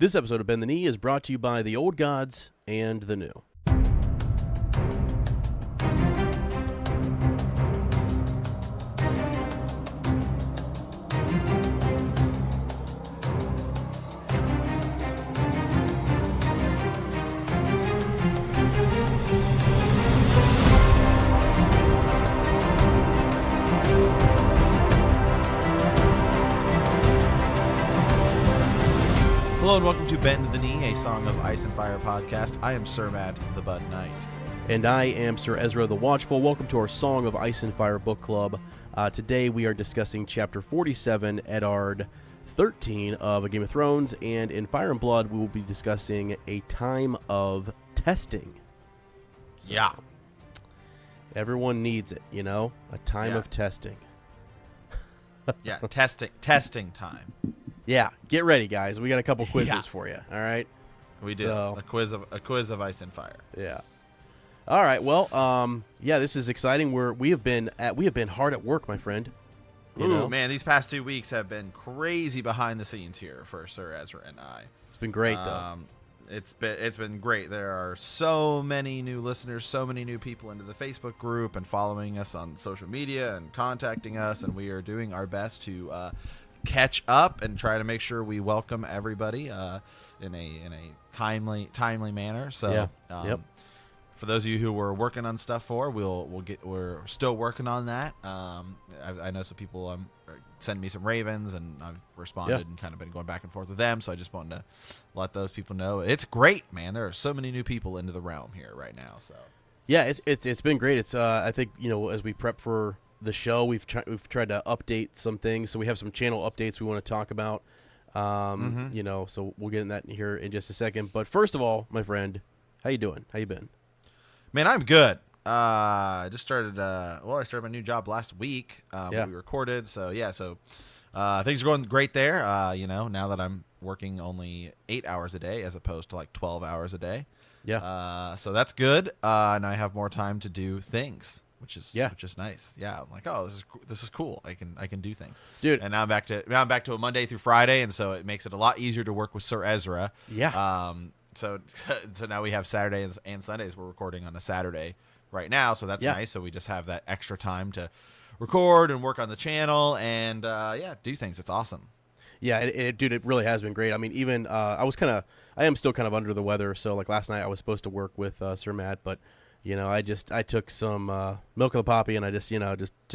This episode of Bend the Knee is brought to you by the old gods and the new. Hello and welcome to Bend the Knee, a Song of Ice and Fire podcast. I am Sir Matt, the Bud Knight. And I am Sir Ezra the Watchful. Welcome to our Song of Ice and Fire book club. Today we are discussing Chapter 47, Eddard 13 of A Game of Thrones. And in Fire and Blood, we will be discussing A Time of Testing. So, Yeah. Everyone needs it, you know? A time of testing. Yeah, testing time. Yeah, get ready, guys. We got a couple quizzes for you. All right, We do a quiz of Ice and Fire. Yeah. All right. Well, yeah, this is exciting. We have been hard at work, my friend. You know? Man, these past 2 weeks have been crazy behind the scenes here for Sir Ezra and I. It's been great though. It's been great. There are so many new listeners, so many new people into the Facebook group and following us on social media and contacting us, and we are doing our best to catch up and try to make sure we welcome everybody in a timely manner. So for those of you who we're working on stuff we're still working on that. I know some people send me some ravens, and I've responded and kind of been going back and forth with them. So I just wanted to let those people know it's great, man. There are so many new people into the realm here right now. So yeah, it's been great. It's I think, you know, as we prep for the show, we've tried to update some things. So we have some channel updates we want to talk about. You know, so we'll get in that here in just a second. But first of all, my friend, how you doing? How you been? Man, I'm good. I just started. I started my new job last week. We recorded, so things are going great there. You know, now that I'm working only 8 hours a day as opposed to like 12 hours a day. Yeah. So that's good, and I have more time to do things, which is nice. Yeah, I'm like, oh, this is cool. I can do things, dude. And now I'm back to a Monday through Friday, and so it makes it a lot easier to work with Sir Ezra. Yeah. So now we have Saturdays and Sundays. We're recording on a Saturday right now, so that's nice. So we just have that extra time to record and work on the channel and do things. It's awesome. Yeah, dude, it really has been great. I mean, even I am still kind of under the weather. So like last night I was supposed to work with Sir Matt, but you know, I took some milk of the poppy and I just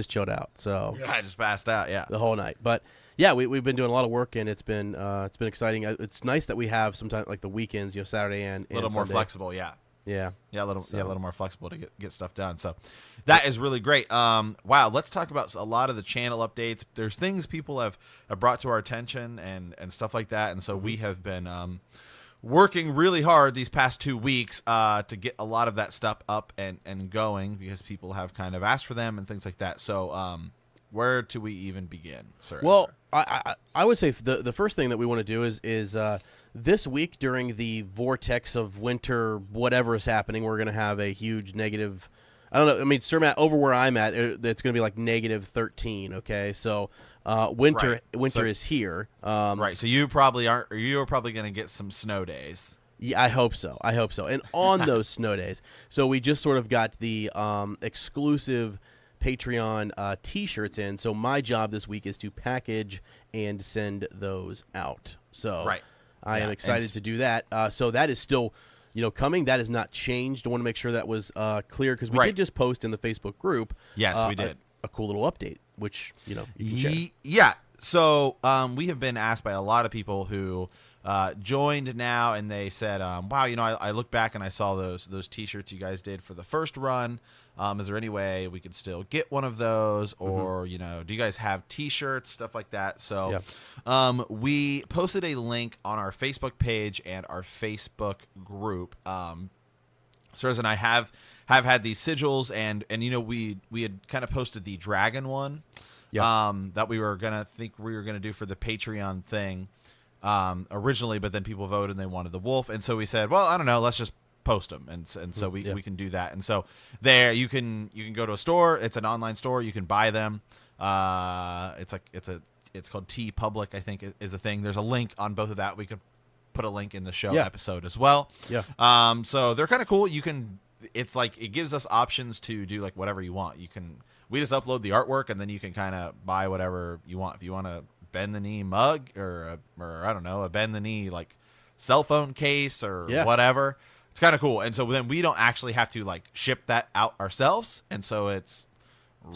chilled out. So I just passed out. Yeah, the whole night. But yeah, we've been doing a lot of work, and it's been exciting. It's nice that we have sometimes like the weekends, you know, Saturday and a little more Sunday. flexible. Yeah, a little more flexible to get stuff done. So that is really great. Wow, let's talk about a lot of the channel updates. There's things people have brought to our attention and stuff like that, and so we have been working really hard these past 2 weeks to get a lot of that stuff up and going, because people have kind of asked for them and things like that. So where do we even begin, sir? Well, I would say the first thing that we want to do is this week during the vortex of winter, whatever is happening, we're going to have a huge negative. I don't know. I mean, Sir Matt, over where I'm at, it's going to be like negative 13. Okay, so winter is here. Right. So you're probably going to get some snow days. Yeah, I hope so. And on those snow days, so we just sort of got the exclusive Patreon T-shirts in. So my job this week is to package and send those out. So I am excited to do that. So that is still, you know, coming. That has not changed. I want to make sure that was clear, because we did just post in the Facebook group. Yes, we did a cool little update, which you know. You can share. Yeah. So we have been asked by a lot of people who joined now, and they said, "Wow, you know, I look back and I saw those T-shirts you guys did for the first run. Is there any way we could still get one of those, or you know, do you guys have T-shirts, stuff like that?" So we posted a link on our Facebook page and our Facebook group. Sirs and I have had these sigils, and you know, we had kind of posted the dragon one that we were gonna do for the Patreon thing originally, but then people voted and they wanted the wolf, and so we said, well, I don't know, let's just post them, and so we can do that. And so there you can go to a store. It's an online store. You can buy them. It's called T Public, I think is the thing. There's a link on both of that. We could put a link in the show Yeah. episode as well. Yeah. So they're kind of cool. It's like it gives us options to do like whatever you want. We just upload the artwork, and then you can kind of buy whatever you want. If you want a bend the knee mug or I don't know, a bend the knee like cell phone case or whatever, it's kind of cool. And so then we don't actually have to like ship that out ourselves, and so it's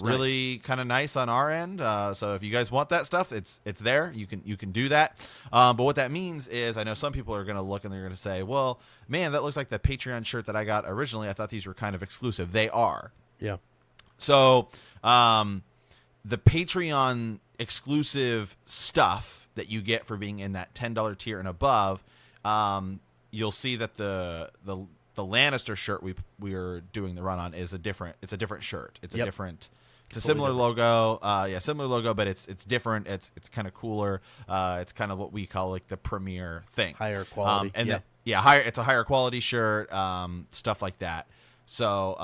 really kind of nice on our end. So if you guys want that stuff, it's there. You can do that. But what that means is, I know some people are going to look and they're going to say, well, man, that looks like the Patreon shirt that I got originally. I thought these were kind of exclusive. They are. Yeah. So the Patreon exclusive stuff that you get for being in that $10 tier and above, you'll see that the Lannister shirt we are doing the run on is a different shirt. It's a different. It's a similar logo. Similar logo, but it's different. It's kind of cooler. It's kind of what we call like the premier thing. Higher quality. Higher. It's a higher quality shirt. Stuff like that. So,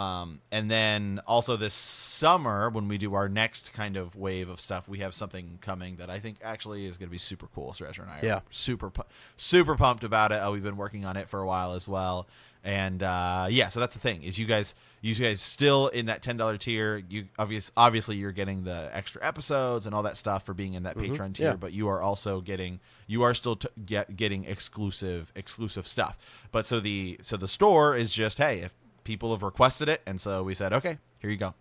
and then also this summer when we do our next kind of wave of stuff, we have something coming that I think actually is going to be super cool. So Ezra and I are super pumped about it. We've been working on it for a while as well. And so that's the thing is you guys still in that $10 tier. You obviously you're getting the extra episodes and all that stuff for being in that Patreon tier, but you are also getting getting exclusive stuff. But so the store is just, hey, if people have requested it, and so we said, okay, here you go.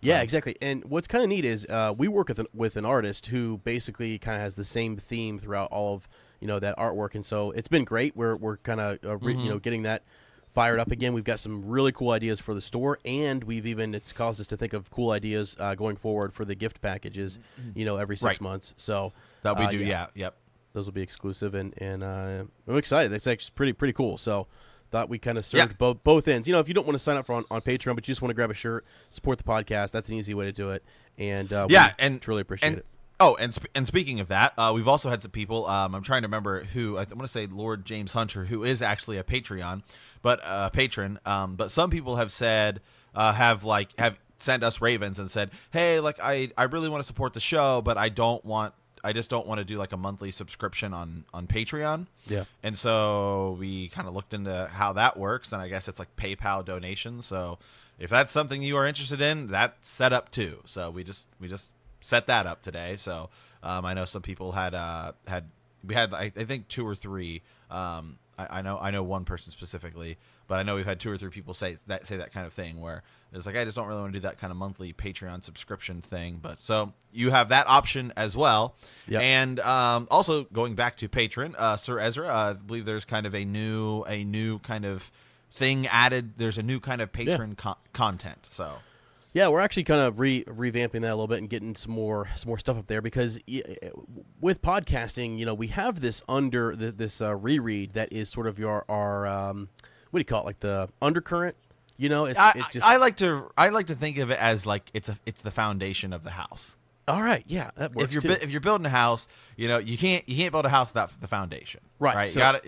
Yeah, exactly. And what's kind of neat is we work with an artist who basically kind of has the same theme throughout all of that artwork, and so it's been great. We're kind of getting that fired up again. We've got some really cool ideas for the store, and it's caused us to think of cool ideas going forward for the gift packages. Every 6 months. So that we do, yep. Those will be exclusive, and I'm excited. It's actually pretty cool. So. Thought we kind of served both ends. If you don't want to sign up on Patreon, but you just want to grab a shirt, support the podcast, that's an easy way to do it. And we truly appreciate it. Oh, and speaking of that, we've also had some people. I'm trying to remember who. I want to say Lord James Hunter, who is actually a Patreon, patron. But some people have said have sent us ravens and said, hey, like I really want to support the show, but I just don't want to do like a monthly subscription on Patreon. Yeah. And so we kind of looked into how that works, and I guess it's like PayPal donations. So if that's something you are interested in, that's set up too. So we just set that up today. So I know some people had I think 2 or 3. I know one person specifically, but I know we've had 2 or 3 people say that kind of thing where it's like, I just don't really want to do that kind of monthly Patreon subscription thing. But so you have that option as well. Yep. And also going back to Patreon, Sir Ezra, I believe there's kind of a new kind of thing added. There's a new kind of Patreon content. So. Yeah, we're actually kind of revamping that a little bit and getting some more stuff up there because with podcasting, we have this reread that is sort of our what do you call it, like the undercurrent. It's just. I like to think of it as like it's the foundation of the house. All right, yeah, that works. If you're building a house, you can't build a house without the foundation. Right. So,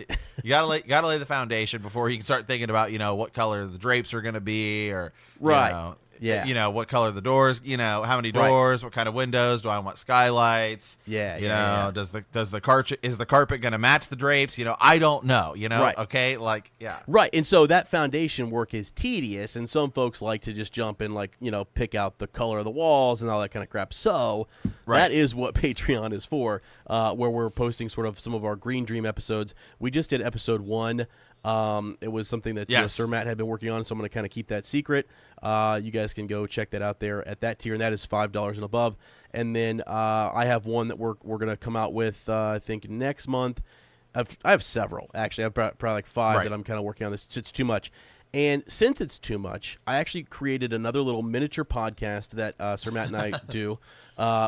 you gotta lay the foundation before you can start thinking about what color the drapes are going to be, or what color the doors, how many doors, what kind of windows, do I want skylights? Does the carpet going to match the drapes? I don't know, right. Okay, right. And so that foundation work is tedious, and some folks like to just jump in, pick out the color of the walls and all that kind of crap. So that is what Patreon is for, where we're posting sort of some of our Green Dream episodes. We just did episode 1. It was something that Sir Matt had been working on, so I'm going to kind of keep that secret. You guys can go check that out there at that tier, and that is $5 and above. And then I have one that we're going to come out with, I think, next month. I have several, actually. I have probably like 5 that I'm kind of working on. It's too much. And since it's too much, I actually created another little miniature podcast that Sir Matt and I do,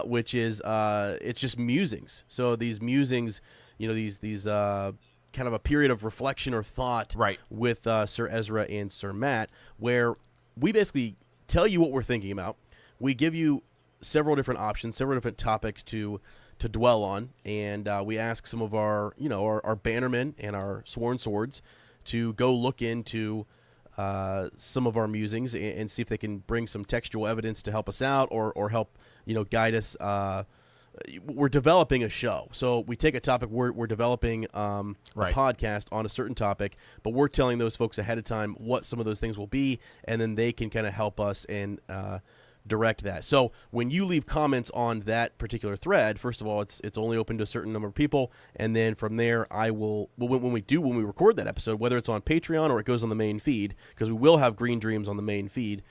which is it's just musings. So these musings, these kind of a period of reflection or thought with Sir Ezra and Sir Matt, where we basically tell you what we're thinking about. We give you several different options, several different topics to dwell on, and we ask some of our bannermen and our sworn swords to go look into some of our musings and see if they can bring some textual evidence to help us out or help guide us we're developing a show. So we take a topic, we're developing a podcast on a certain topic, but we're telling those folks ahead of time what some of those things will be, and then they can kind of help us and direct that. So when you leave comments on that particular thread, first of all, it's only open to a certain number of people, and then from there, I will when we record that episode, whether it's on Patreon or it goes on the main feed, because we will have Green Dreams on the main feed,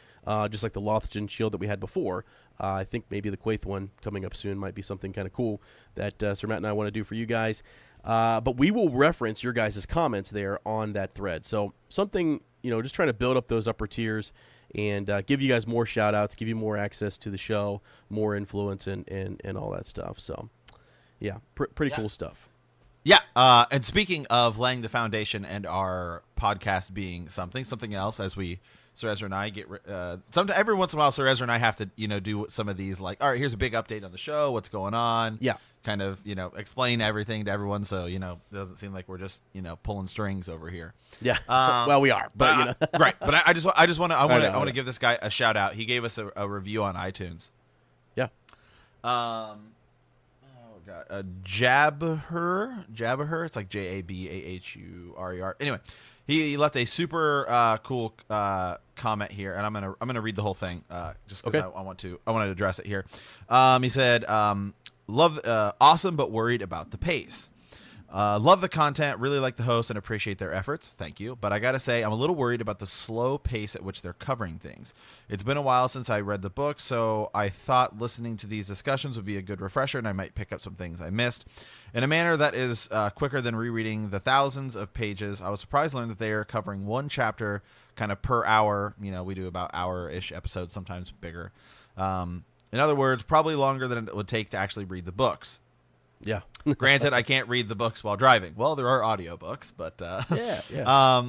just like the Lothgen Shield that we had before. I think maybe the Quaithe one coming up soon might be something kind of cool that Sir Matt and I want to do for you guys. But we will reference your guys' comments there on that thread. So something, just trying to build up those upper tiers and give you guys more shout-outs, give you more access to the show, more influence, and all that stuff. So, yeah, pretty cool stuff. Yeah, and speaking of laying the foundation and our podcast being something else, as Sir Ezra and I get every once in a while, Sir Ezra and I have to do some of these, like, all right, here's a big update on the show, what's going on, kind of explain everything to everyone, so it doesn't seem like we're just pulling strings over here. Yeah, well, we are, but right. But I just want to give this guy a shout out. He gave us a review on iTunes. Yeah. Jabber. It's like Jabahur. Anyway, he left a super cool comment here, and I'm gonna read the whole thing just because I want to address it here. He said, "Love, awesome, but worried about the pace. Love the content, really like the host, and appreciate their efforts. Thank you. But I gotta say, I'm a little worried about the slow pace at which they're covering things. It's been a while since I read the book, so I thought listening to these discussions would be a good refresher, and I might pick up some things I missed. In a manner that is quicker than rereading the thousands of pages, I was surprised to learn that they are covering one chapter kind of per hour. We do about hour-ish episodes, sometimes bigger. In other words, probably longer than it would take to actually read the books. Yeah. Granted, I can't read the books while driving. Well, there are audiobooks, but yeah.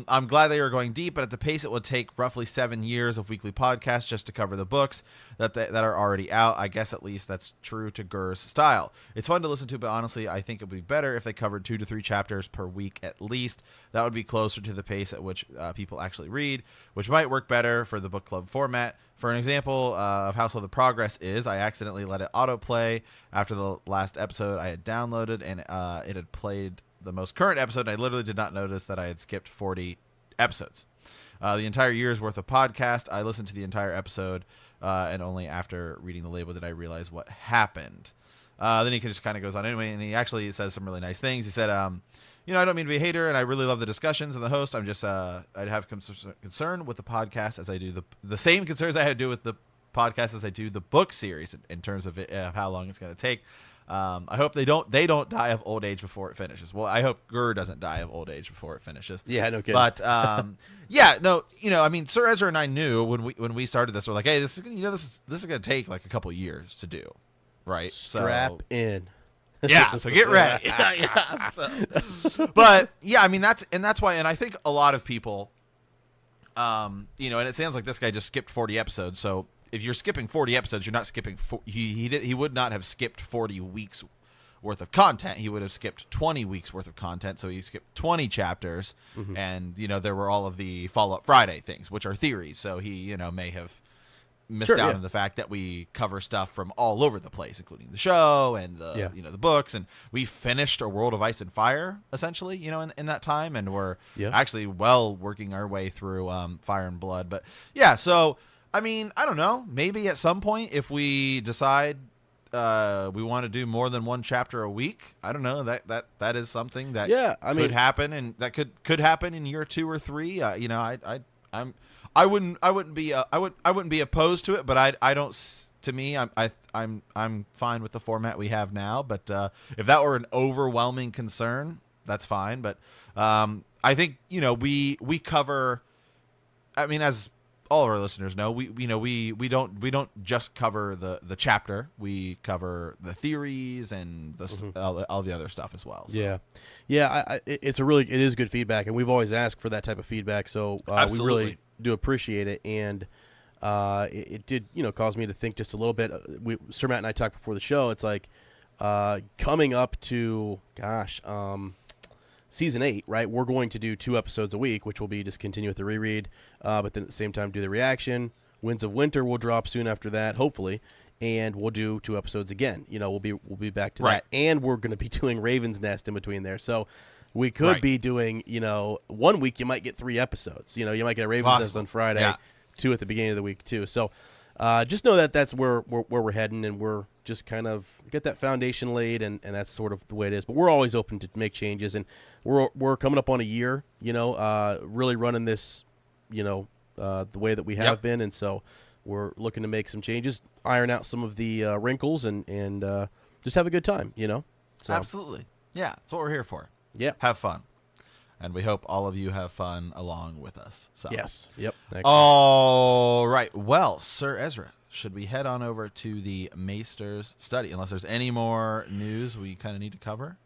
I'm glad they are going deep, but at the pace it would take roughly 7 years of weekly podcasts just to cover the books that are already out. I guess at least that's true to Gur's style. It's fun to listen to, but honestly, I think it would be better if they covered 2 to 3 chapters per week at least. That would be closer to the pace at which people actually read, which might work better for the book club format. For an example of how slow the progress is, I accidentally let it autoplay after the last episode I had downloaded, and it had played the most current episode, and I literally did not notice that I had skipped 40 episodes. The entire year's worth of podcast, I listened to the entire episode, and only after reading the label did I realize what happened. Then he just kind of goes on anyway, and he actually says some really nice things. He said, I don't mean to be a hater, and I really love the discussions and the host. I'm just, I'd have concern with the podcast as I do the same concerns I had to do with the podcast as I do the book series in terms of how long it's going to take. I hope they don't die of old age before it finishes. Well, I hope Gur doesn't die of old age before it finishes. Yeah, no kidding. But Sir Ezra and I knew when we started this, we're like, hey, this is going to take like a couple years to do, right? Strap in. Yeah, so get ready. But yeah, I mean that's why, and I think a lot of people, and it sounds like this guy just skipped 40 episodes. So if you're skipping 40 episodes, you're not skipping. He would not have skipped 40 weeks worth of content. He would have skipped 20 weeks worth of content. So he skipped 20 chapters, and there were all of the Follow Up Friday things, which are theories. So he may have missed out on the fact that we cover stuff from all over the place, including the show and the the books, and we finished A World of Ice and Fire essentially, in that time, and we're actually working our way through Fire and Blood. But yeah, so I mean, I don't know, maybe at some point if we decide we want to do more than one chapter a week, I don't know, that is something that could happen, and that could happen in year 2 or 3. I wouldn't be opposed to it, but I don't. To me, I'm fine with the format we have now. But if that were an overwhelming concern, that's fine. But I think we cover. I mean, as all of our listeners know, we don't just cover the chapter. We cover the theories and all the other stuff as well. So. Yeah. It is good feedback, and we've always asked for that type of feedback. So we really do appreciate it, and it did cause me to think just a little bit. Sir Matt and I talked before the show. It's like coming up to season 8, right? We're going to do 2 episodes a week, which will be just continue with the reread, but then at the same time do the reaction. Winds of Winter will drop soon after that, hopefully, and we'll do 2 episodes again. We'll be back to Right. that, and we're going to be doing Raven's Nest in between there. So we could be doing, 1 week you might get 3 episodes. You might get a Raven's Nest on Friday, 2 at the beginning of the week too. So just know that that's where we're heading, and we're just kind of get that foundation laid, and that's sort of the way it is. But we're always open to make changes, and we're coming up on a year, really running this, the way that we have been, and so we're looking to make some changes, iron out some of the wrinkles, and just have a good time, So, Absolutely. Yeah, that's what we're here for. Yeah. Have fun. And we hope all of you have fun along with us. So. Yes. Yep. All right. Well, Sir Ezra, should we head on over to the Maester's study? Unless there's any more news we kind of need to cover.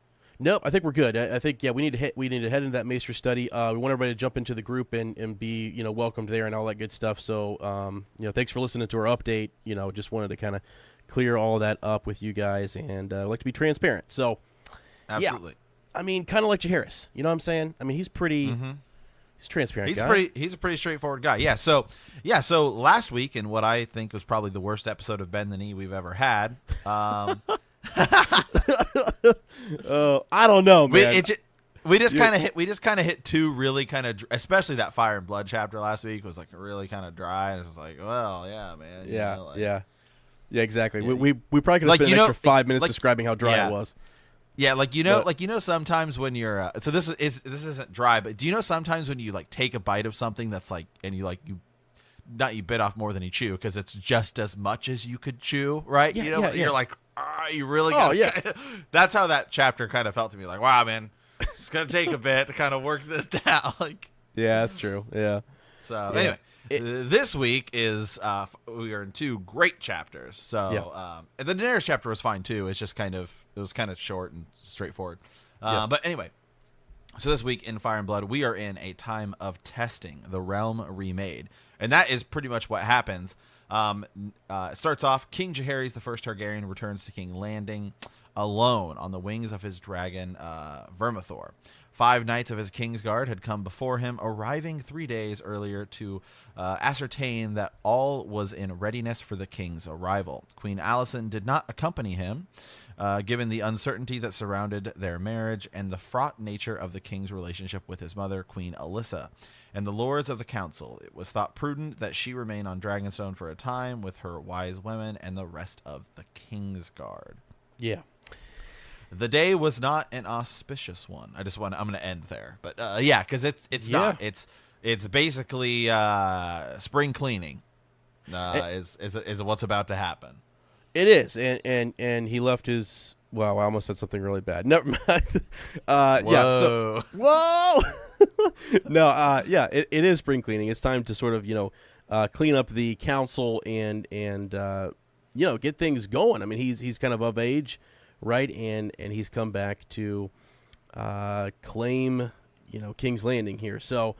Nope, I think we're good. I think we need to head into that Maester study. We want everybody to jump into the group and be welcomed there and all that good stuff. So thanks for listening to our update. Just wanted to kind of clear all of that up with you guys, and I'd like to be transparent. So absolutely. Yeah, I mean, kind of like Jaehaerys. You know what I'm saying? I mean, he's pretty. He's transparent. He's a pretty straightforward guy. Yeah. So last week, in what I think was probably the worst episode of Bend the Knee we've ever had. I don't know, man. We just kind of hit 2 really kind of, especially that Fire and Blood chapter last week was like really kind of dry, and it's like, well, yeah, man. Yeah, exactly. Yeah. We probably could have spent an extra 5 minutes describing how dry it was. Yeah, sometimes when you're so this isn't dry, but do you know sometimes when you take a bite of something that's and you bit off more than you chew because it's just as much as you could chew, right? You're like, you really got that's how that chapter kind of felt to me, like, wow, man, it's gonna take a bit to kind of work this down. Yeah, that's true. Yeah. So anyway, this week is we are in 2 great chapters. So and the Daenerys chapter was fine too. It's just it was kind of short and straightforward. But anyway, so this week in Fire and Blood, we are in a time of testing, the realm remade, and that is pretty much what happens. It starts off, King Jaehaerys, the first Targaryen, returns to King Landing alone on the wings of his dragon, Vermithor. 5 knights of his Kingsguard had come before him, arriving 3 days earlier to ascertain that all was in readiness for the king's arrival. Queen Alicent did not accompany him, given the uncertainty that surrounded their marriage and the fraught nature of the king's relationship with his mother, Queen Alyssa. And the lords of the council, it was thought prudent that she remain on Dragonstone for a time with her wise women and the rest of the Kingsguard. Yeah. The day was not an auspicious one. I'm going to end there, but because it's not. It's basically spring cleaning. Is what's about to happen. It is, and he left his. Wow, I almost said something really bad. Never mind. Whoa. Whoa. No. It is spring cleaning. It's time to sort of clean up the council and get things going. I mean, he's kind of age. Right, and he's come back to claim, King's Landing here. So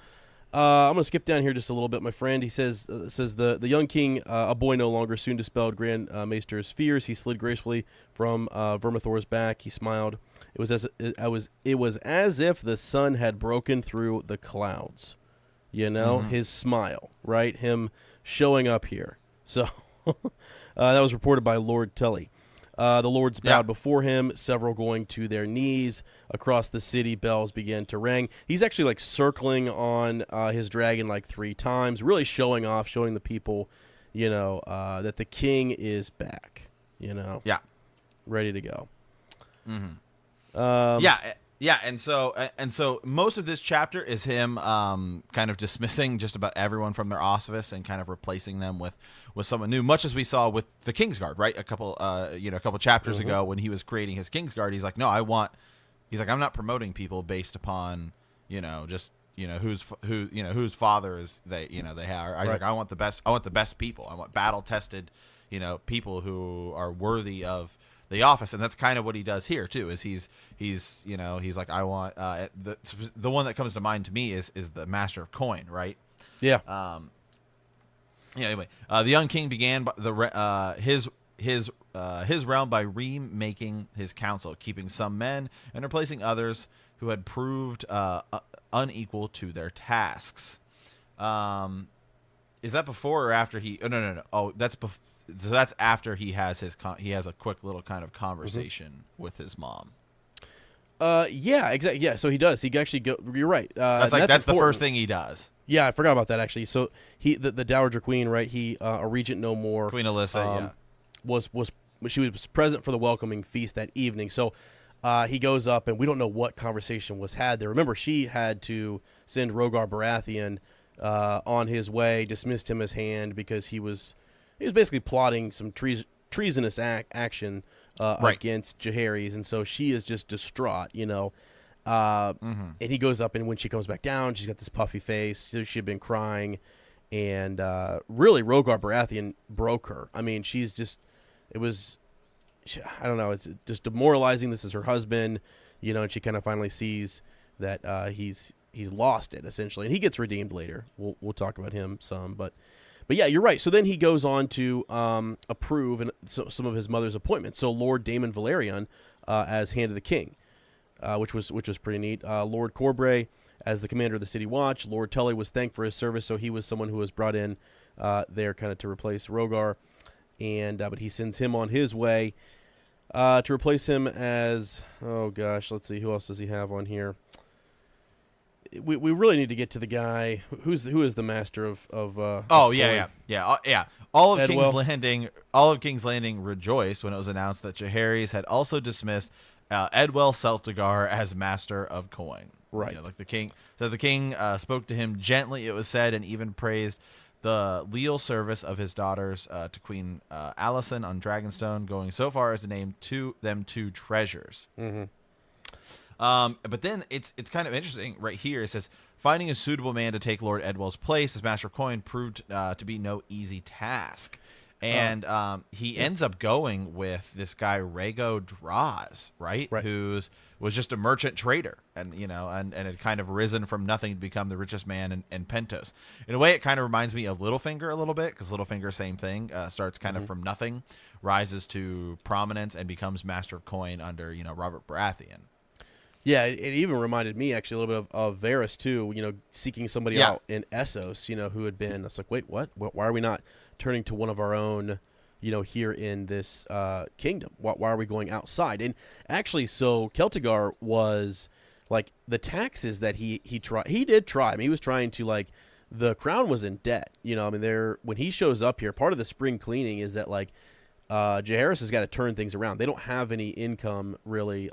I'm going to skip down here just a little bit, my friend. He says the young king, a boy no longer, soon dispelled Grand Maester's fears. He slid gracefully from Vermithor's back. He smiled. It was as if the sun had broken through the clouds. His smile, right? Him showing up here. So that was reported by Lord Tully. The lords bowed before him, several going to their knees. Across the city, bells began to ring. He's actually circling on his dragon 3 times, really showing the people, that the king is back, ready to go. Mm-hmm. And so most of this chapter is him kind of dismissing just about everyone from their office and kind of replacing them with someone new, much as we saw with the Kingsguard, right? A couple chapters ago when he was creating his Kingsguard, he's like, no, I'm not promoting people based upon, whose father is they are. He's like, I want the best people. I want battle tested, people who are worthy of the office. And that's kind of what he does here too, is he's like, I want the one that comes to mind to me is the Master of Coin, right? Yeah. Anyway, the young king began his realm by remaking his council, keeping some men and replacing others who had proved unequal to their tasks. Is that before or after he? Oh, no. Oh, that's So that's after he has he has a quick little kind of conversation with his mom. Yeah, exactly. Yeah, so he does. He actually go. You're right. That's the first thing he does. Yeah, I forgot about that actually. So the Dowager Queen, right? A regent no more. Queen Alyssa, was she was present for the welcoming feast that evening. So he goes up, and we don't know what conversation was had there. Remember, she had to send Rhaegar Baratheon on his way, dismissed him as hand because he was basically plotting some treasonous action against Jaehaerys, and so she is just distraught, and he goes up, and when she comes back down, she's got this puffy face. So she had been crying, and really, Rhaegar Baratheon broke her. I mean, I don't know, it's just demoralizing. This is her husband, and she kind of finally sees that he's lost it, essentially, and he gets redeemed later. We'll talk about him some, but yeah, you're right. So then he goes on to approve some of his mother's appointments. So Lord Daemon Valerian as Hand of the King, which was pretty neat. Lord Corbray as the commander of the City Watch. Lord Tully was thanked for his service, so he was someone who was brought in there kind of to replace Rhaegar, and but he sends him on his way to replace him as, oh gosh, let's see, who else does he have on here? We really need to get to the guy who is the master of All of King's Landing rejoiced when it was announced that Jaehaerys had also dismissed Edwell Celtigar as master of coin. Right. Like the king. So the king spoke to him gently, it was said, and even praised the leal service of his daughters to Queen Alicent on Dragonstone, going so far as to name them two treasures. Mm-hmm. But then it's kind of interesting right here. It says, finding a suitable man to take Lord Edwell's place as Master of Coin proved to be no easy task. And he ends up going with this guy, Rhaego Draz, right? Who was just a merchant trader and had kind of risen from nothing to become the richest man in Pentos. In a way, it kind of reminds me of Littlefinger a little bit, because Littlefinger, same thing, starts kind of from nothing, rises to prominence, and becomes Master of Coin under, Robert Baratheon. Yeah, it even reminded me actually a little bit of Varys too. Seeking somebody out in Essos, who had been. It's like, wait, what? Why are we not turning to one of our own, here in this kingdom? Why are we going outside? And actually, so Celtigar was like the taxes that he did try. I mean, he was trying to the crown was in debt. When he shows up here, part of the spring cleaning is that Jaehaerys has got to turn things around. They don't have any income really.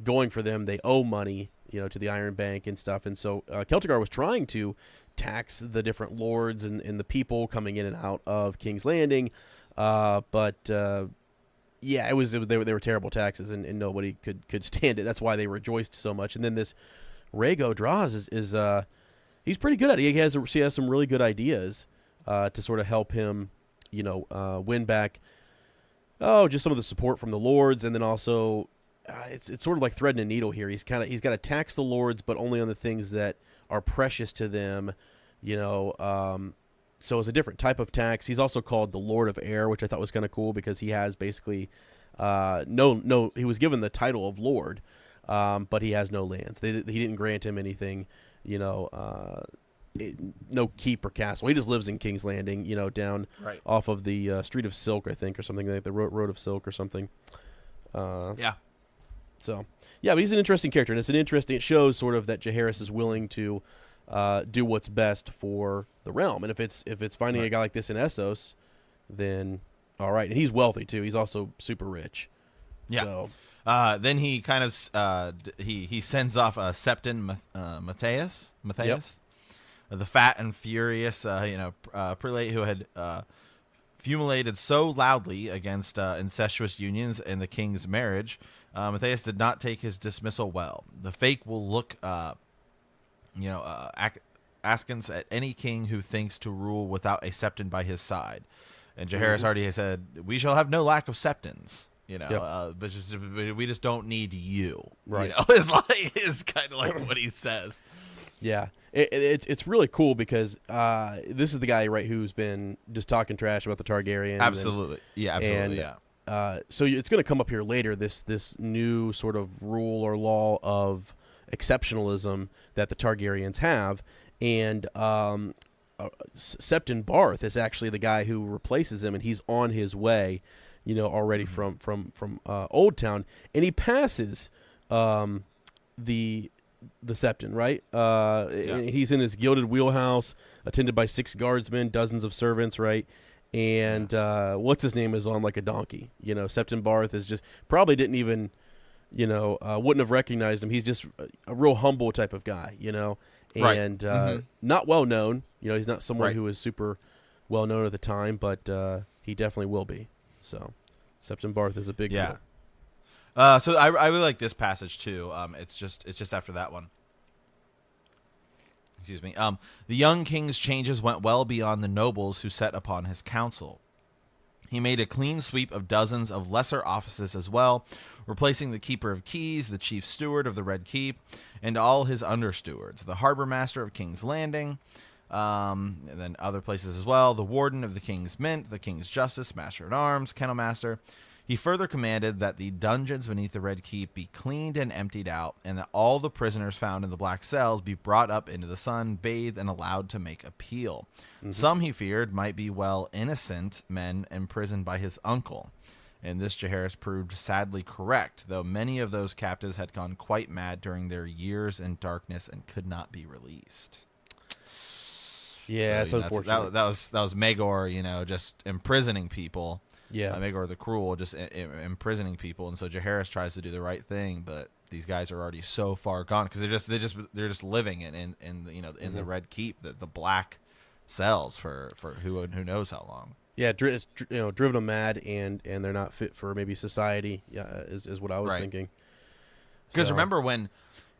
Going for them, they owe money, to the Iron Bank and stuff, and so Celtigar was trying to tax the different lords and the people coming in and out of King's Landing, but they were terrible taxes, and nobody could stand it. That's why they rejoiced so much. And then this Rhaego Draz is he's pretty good at it. He has some really good ideas to sort of help him, win back just some of the support from the lords, and then also. It's sort of like threading a needle here. He's got to tax the lords, but only on the things that are precious to them, So it's a different type of tax. He's also called the Lord of Air, which I thought was kind of cool because he has basically he was given the title of Lord, but he has no lands. He didn't grant him anything, no keep or castle. He just lives in King's Landing, down off of the Street of Silk, I think, or something like the Road of Silk or something. So, yeah, but he's an interesting character, and it shows sort of that Jaehaerys is willing to do what's best for the realm. And if it's finding a guy like this in Essos, then all right. And he's wealthy too. He's also super rich. Yeah. So. Then he kind of he sends off Septon Matthias, the fat and furious prelate who had fumulated so loudly against incestuous unions in the king's marriage. Matthias did not take his dismissal well. The fake will look, askance at any king who thinks to rule without a septon by his side. And Jaehaerys already has said, "We shall have no lack of septons." But we just don't need you. Right. Is kind of like what he says. Yeah, it's really cool because this is the guy who's been just talking trash about the Targaryens. Absolutely, absolutely. So it's going to come up here later. This new sort of rule or law of exceptionalism that the Targaryens have, and Septon Barth is actually the guy who replaces him, and he's on his way, already from Old Town, and he passes the Septon, right? He's in his gilded wheelhouse, attended by 6 guardsmen, dozens of servants, right? And what's his name is on like a donkey. Septon Barth is just probably didn't even, wouldn't have recognized him. He's just a real humble type of guy, and not well known. He's not someone who is super well known at the time, but he definitely will be. So Septon Barth is a big deal. So I really like this passage too. It's just after that one. Excuse me. The young king's changes went well beyond the nobles who sat upon his council. He made a clean sweep of dozens of lesser offices as well, replacing the keeper of keys, the chief steward of the Red Keep, and all his understewards, the harbor master of King's Landing, and then other places as well, the warden of the King's Mint, the King's Justice, master at arms, kennel master. He further commanded that the dungeons beneath the Red Keep be cleaned and emptied out, and that all the prisoners found in the black cells be brought up into the sun, bathed, and allowed to make appeal. Some, he feared, might be innocent men imprisoned by his uncle. And this Jaehaerys proved sadly correct, though many of those captives had gone quite mad during their years in darkness and could not be released. Yeah, so, it's unfortunate. That was Maegor, just imprisoning people. Yeah, Maegor the Cruel, just imprisoning people, and so Jaehaerys tries to do the right thing, but these guys are already so far gone because they're just living in the Red Keep, the black cells for who knows how long. Yeah, driven them mad, and they're not fit for maybe society. Yeah, is what I was thinking. Because remember when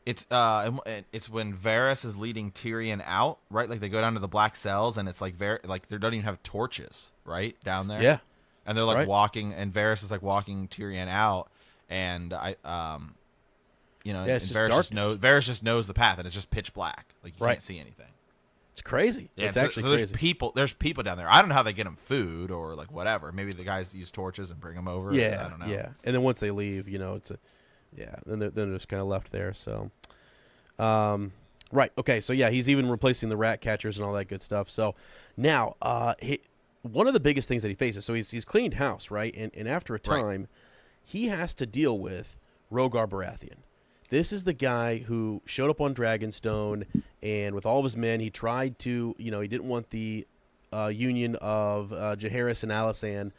it's when Varys is leading Tyrion out, right? Like they go down to the black cells, and it's like they don't even have torches, right, down there. Yeah. And they're like walking, and Varys is like walking Tyrion out, and Varys just knows the path, and it's just pitch black, like you can't see anything. It's crazy. Yeah, it's actually crazy. There's people down there. I don't know how they get them food or like whatever. Maybe the guys use torches and bring them over. Yeah, I don't know. Yeah, and then once they leave, then they're just kind of left there. So, right, okay, so yeah, he's even replacing the rat catchers and all that good stuff. So now, one of the biggest things that he faces, so he's cleaned house, right? And after a time, he has to deal with Rhaegar Baratheon. This is the guy who showed up on Dragonstone, and with all of his men, he tried to, he didn't want the union of Jaehaerys and Alysanne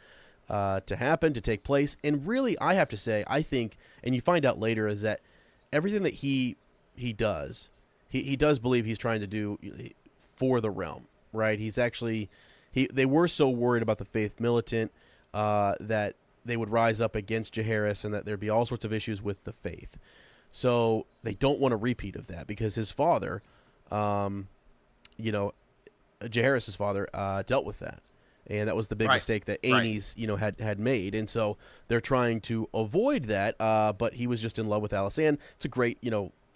to happen, to take place. And really, I have to say, I think, and you find out later, is that everything that he does, he does believe he's trying to do for the realm, right? He's actually... They were so worried about the Faith Militant that they would rise up against Jaehaerys and that there'd be all sorts of issues with the Faith. So they don't want a repeat of that because his father, Jaehaerys' father, dealt with that. And that was the big mistake that Aenys, had made. And so they're trying to avoid that, but he was just in love with Alysanne. It's a great,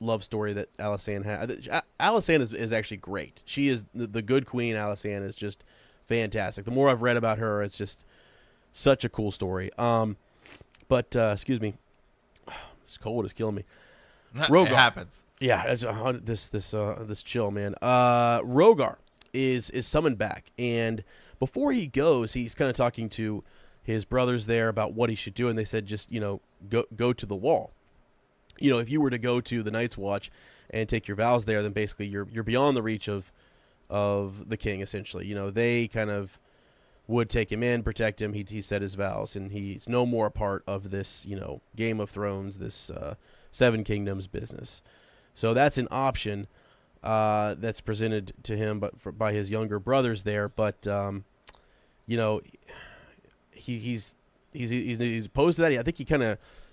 love story that Alysanne had. Alysanne is actually great. She is the good queen. Alysanne is just... fantastic. The more I've read about her, it's just such a cool story. But excuse me, this cold is killing me. Rhaegar. It happens. Yeah, it's this chill, man. Rhaegar is summoned back, and before he goes, he's kind of talking to his brothers there about what he should do, and they said just go to the wall. If you were to go to the Night's Watch and take your vows there, then basically you're beyond the reach of the king, essentially. They kind of would take him in, protect him. He said his vows, and he's no more a part of this, Game of Thrones, this Seven Kingdoms business. So that's an option that's presented to him, by his younger brothers there. But he's opposed to that. I think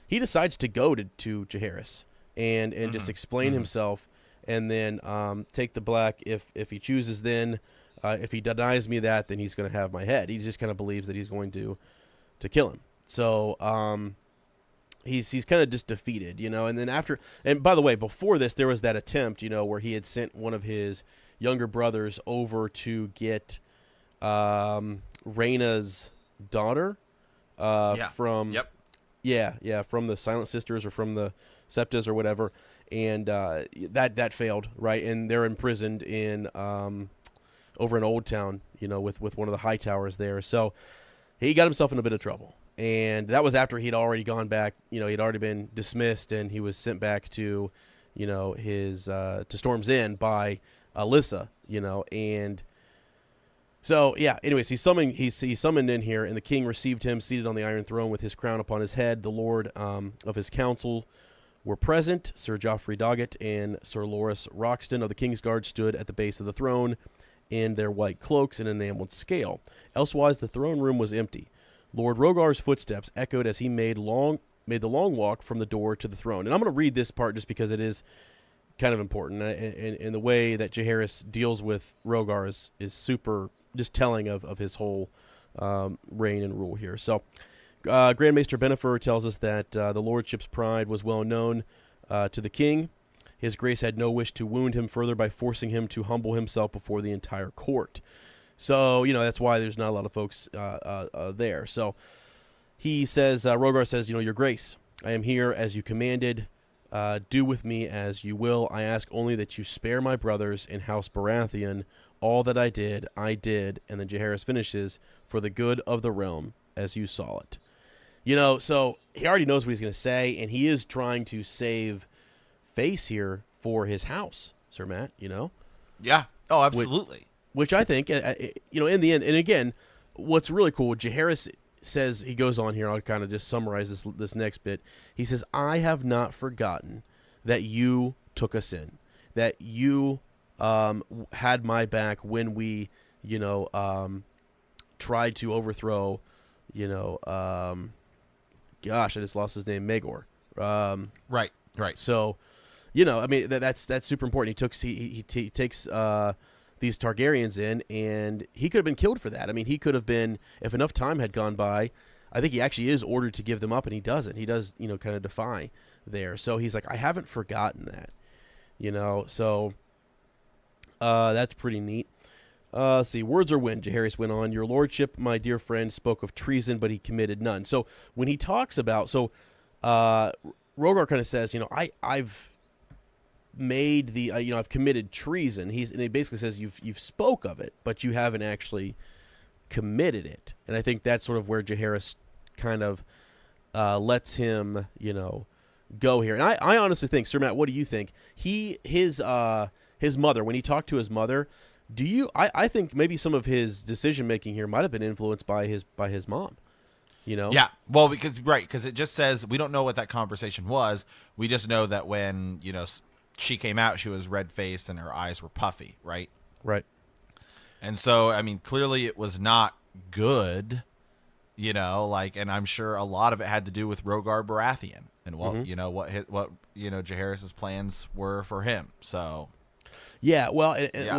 he decides to go to Jaehaerys and just explain himself. And then take the black if he chooses. Then if he denies me that, then he's going to have my head. He just kind of believes that he's going to kill him. So he's kind of just defeated, And then and by the way, before this, there was that attempt, where he had sent one of his younger brothers over to get Rhaena's daughter from from the Silent Sisters or from the Septas or whatever. And that failed, right? And they're imprisoned in over in Old Town, with one of the high towers there. So he got himself in a bit of trouble. And that was after he'd already gone back, he'd already been dismissed, and he was sent back to, his to Storm's End by Alyssa, and so yeah. Anyways, he's summoned in here, and the king received him seated on the Iron Throne with his crown upon his head. The lord of his council were present. Sir Joffrey Doggett and Sir Loras Roxton of the King's Guard stood at the base of the throne in their white cloaks and enameled scale. Elsewise, the throne room was empty. Lord Rogar's footsteps echoed as he made the long walk from the door to the throne. And I'm going to read this part just because it is kind of important. And the way that Jaehaerys deals with Rogar is super just telling of his whole reign and rule here. So Grand Maester Benefer tells us that the lordship's pride was well known to the king. His grace had no wish to wound him further by forcing him to humble himself before the entire court. So, that's why there's not a lot of folks there. So he says, Rogar says, your grace, I am here as you commanded. Do with me as you will. I ask only that you spare my brothers in House Baratheon. All that I did. And then Jaehaerys finishes, for the good of the realm as you saw it. So he already knows what he's going to say, and he is trying to save face here for his house, Sir Matt, Yeah. Oh, absolutely. Which I think, in the end, and again, what's really cool, Jaehaerys says, he goes on here, I'll kind of just summarize this next bit. He says, I have not forgotten that you took us in, that you had my back when we, tried to overthrow, gosh, I just lost his name, Maegor. Right. So, that's super important. He takes these Targaryens in, and he could have been killed for that. I mean, he could have been, if enough time had gone by, I think he actually is ordered to give them up, and he doesn't. He does, kind of defy there. So he's like, I haven't forgotten that, so that's pretty neat. Let's see, words are wind, Jaehaerys went on. Your lordship, my dear friend, spoke of treason, but he committed none. So when he talks about, Rogar kind of says, I've made the I've committed treason. And he basically says you've spoke of it, but you haven't actually committed it. And I think that's sort of where Jaehaerys kind of lets him go here. And I honestly think, Sir Matt, what do you think? His mother, when he talked to his mother, I think maybe some of his decision making here might have been influenced by his mom. Yeah, well, because it just says we don't know what that conversation was. We just know that when she came out, she was red-faced and her eyes were puffy, right? Right. And so, I mean, clearly it was not good, and I'm sure a lot of it had to do with Rogar Baratheon and what Jaehaerys' plans were for him. So, yeah, well,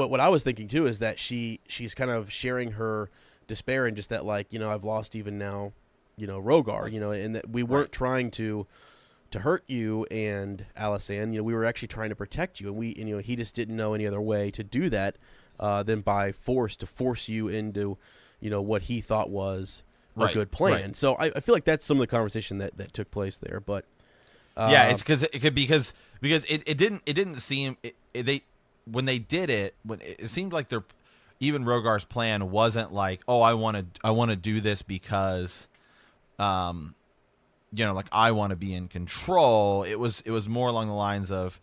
what I was thinking too is that she's kind of sharing her despair and just that, I've lost even now, Rogar, and that we weren't trying to hurt you and Alysanne. We were actually trying to protect you, and he just didn't know any other way to do that than by force you into, what he thought was a good plan. Right. So I feel like that's some of the conversation that took place there. But it's because it didn't seem when they did it, when it seemed like even Rogar's plan wasn't like, oh, I want to do this because I want to be in control. It was more along the lines of,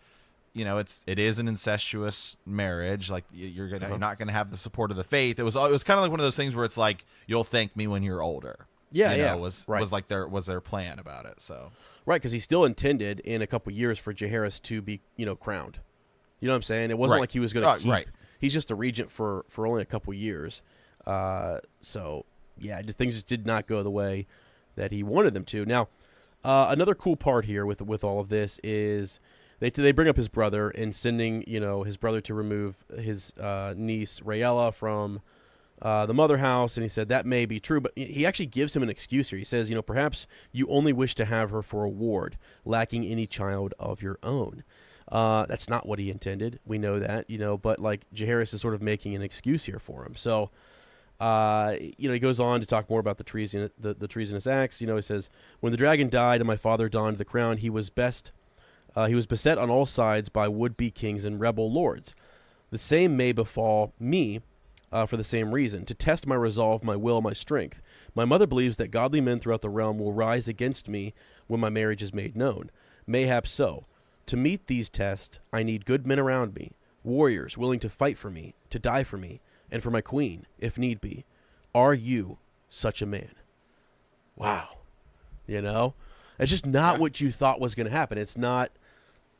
it is an incestuous marriage. Like you're not gonna have the support of the faith. It was kind of like one of those things where it's like, you'll thank me when you're older. Yeah, was like their plan about it. So right, because he still intended in a couple years for Jaehaerys to be crowned. You know what I'm saying? It wasn't like he was going to keep. Right. He's just a regent for only a couple years. So yeah, things just did not go the way that he wanted them to. Now, another cool part here with all of this is they bring up his brother and sending his brother to remove his niece Rhaella from the mother house, and he said that may be true, but he actually gives him an excuse here. He says, perhaps you only wish to have her for a ward, lacking any child of your own. That's not what he intended. We know that, but Jaehaerys is sort of making an excuse here for him. So, he goes on to talk more about the treasonous acts. He says, when the dragon died and my father donned the crown, he was beset on all sides by would-be kings and rebel lords. The same may befall me, for the same reason, to test my resolve, my will, my strength. My mother believes that godly men throughout the realm will rise against me when my marriage is made known. Mayhap so. To meet these tests, I need good men around me, warriors willing to fight for me, to die for me, and for my queen, if need be. Are you such a man? Wow. You know? It's just not what you thought was going to happen. It's not,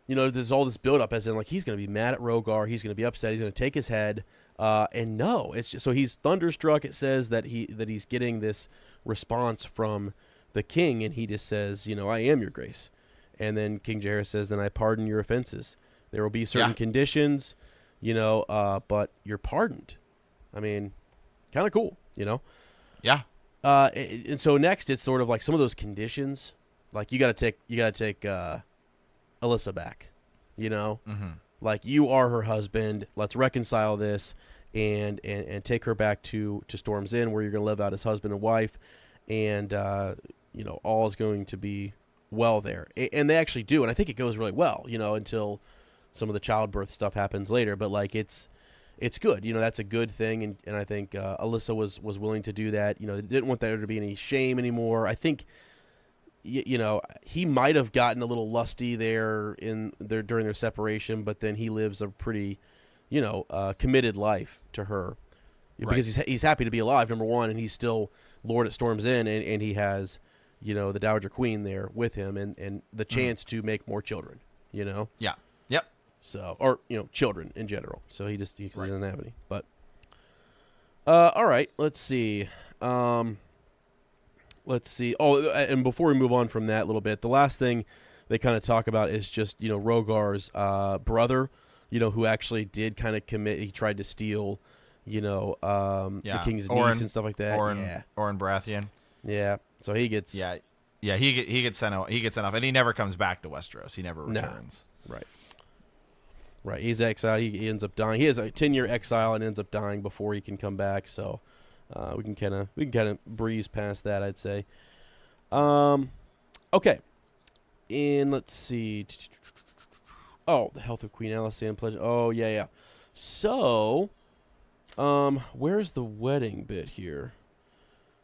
you know, there's all this buildup as in, like, he's going to be mad at Rogar. He's going to be upset. He's going to take his head. And no, it's just, so he's thunderstruck. It says that he's getting this response from the king, and he just says, you know, I am your grace. And then King Jaehaerys says, then I pardon your offenses. There will be certain conditions, you know, but you're pardoned. I mean, kind of cool, you know? Yeah. And so next it's sort of like some of those conditions, like you got to take Alyssa back, you know? Mm-hmm. Like, you are her husband. Let's reconcile this and take her back to Storm's Inn, where you're going to live out as husband and wife. And, you know, all is going to be well there. And they actually do. And I think it goes really well, you know, until some of the childbirth stuff happens later. But, like, it's good. You know, that's a good thing. And I think Alyssa was willing to do that. You know, they didn't want there to be any shame anymore. I think, you know, he might have gotten a little lusty there during their separation, but then he lives a pretty, you know, committed life to her, because he's happy to be alive, number one, and he's still Lord at Storm's Inn, and he has, you know, the Dowager Queen there with him, and the chance to make more children, you know. Yeah. Yep. So, or, you know, children in general. So he doesn't have any. But all right, let's see. Let's see. Oh, and before we move on from that a little bit, the last thing they kind of talk about is just, you know, Rogar's brother, you know, who actually did kind of commit. He tried to steal, you know, the king's niece and stuff like that. Oren Baratheon. Yeah. So he gets. Yeah. He gets sent off. He gets sent off, and he never comes back to Westeros. He never returns. No. Right. He's exiled. He ends up dying. He has a 10-year exile and ends up dying before he can come back. So. We can kind of breeze past that, I'd say. Okay. And let's see. Oh, the health of Queen Alysanne pledge. Oh, yeah. So, where's the wedding bit here?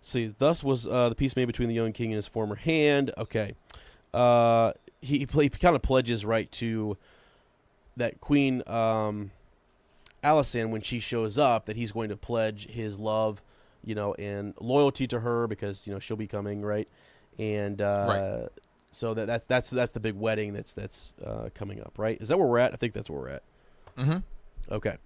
See, thus was the peace made between the young king and his former hand. Okay. He kind of pledges right to that Queen Alysanne, when she shows up, that he's going to pledge his love, you know, and loyalty to her, because, you know, she'll be coming, right? And so that's the big wedding that's coming up, right? Is that where we're at? I think that's where we're at. Mm-hmm. Okay.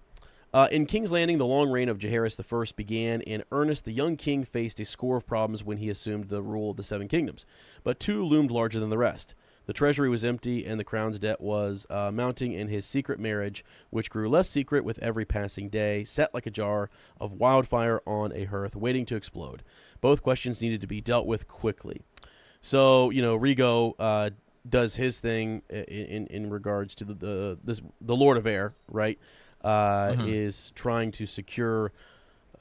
In King's Landing, the long reign of Jaehaerys I began. In earnest, the young king faced a score of problems when he assumed the rule of the Seven Kingdoms, but two loomed larger than the rest. The treasury was empty, and the crown's debt was mounting, in his secret marriage, which grew less secret with every passing day, set like a jar of wildfire on a hearth, waiting to explode. Both questions needed to be dealt with quickly. So, you know, Rhaego does his thing in regards to the Lord of Air, right? Is trying to secure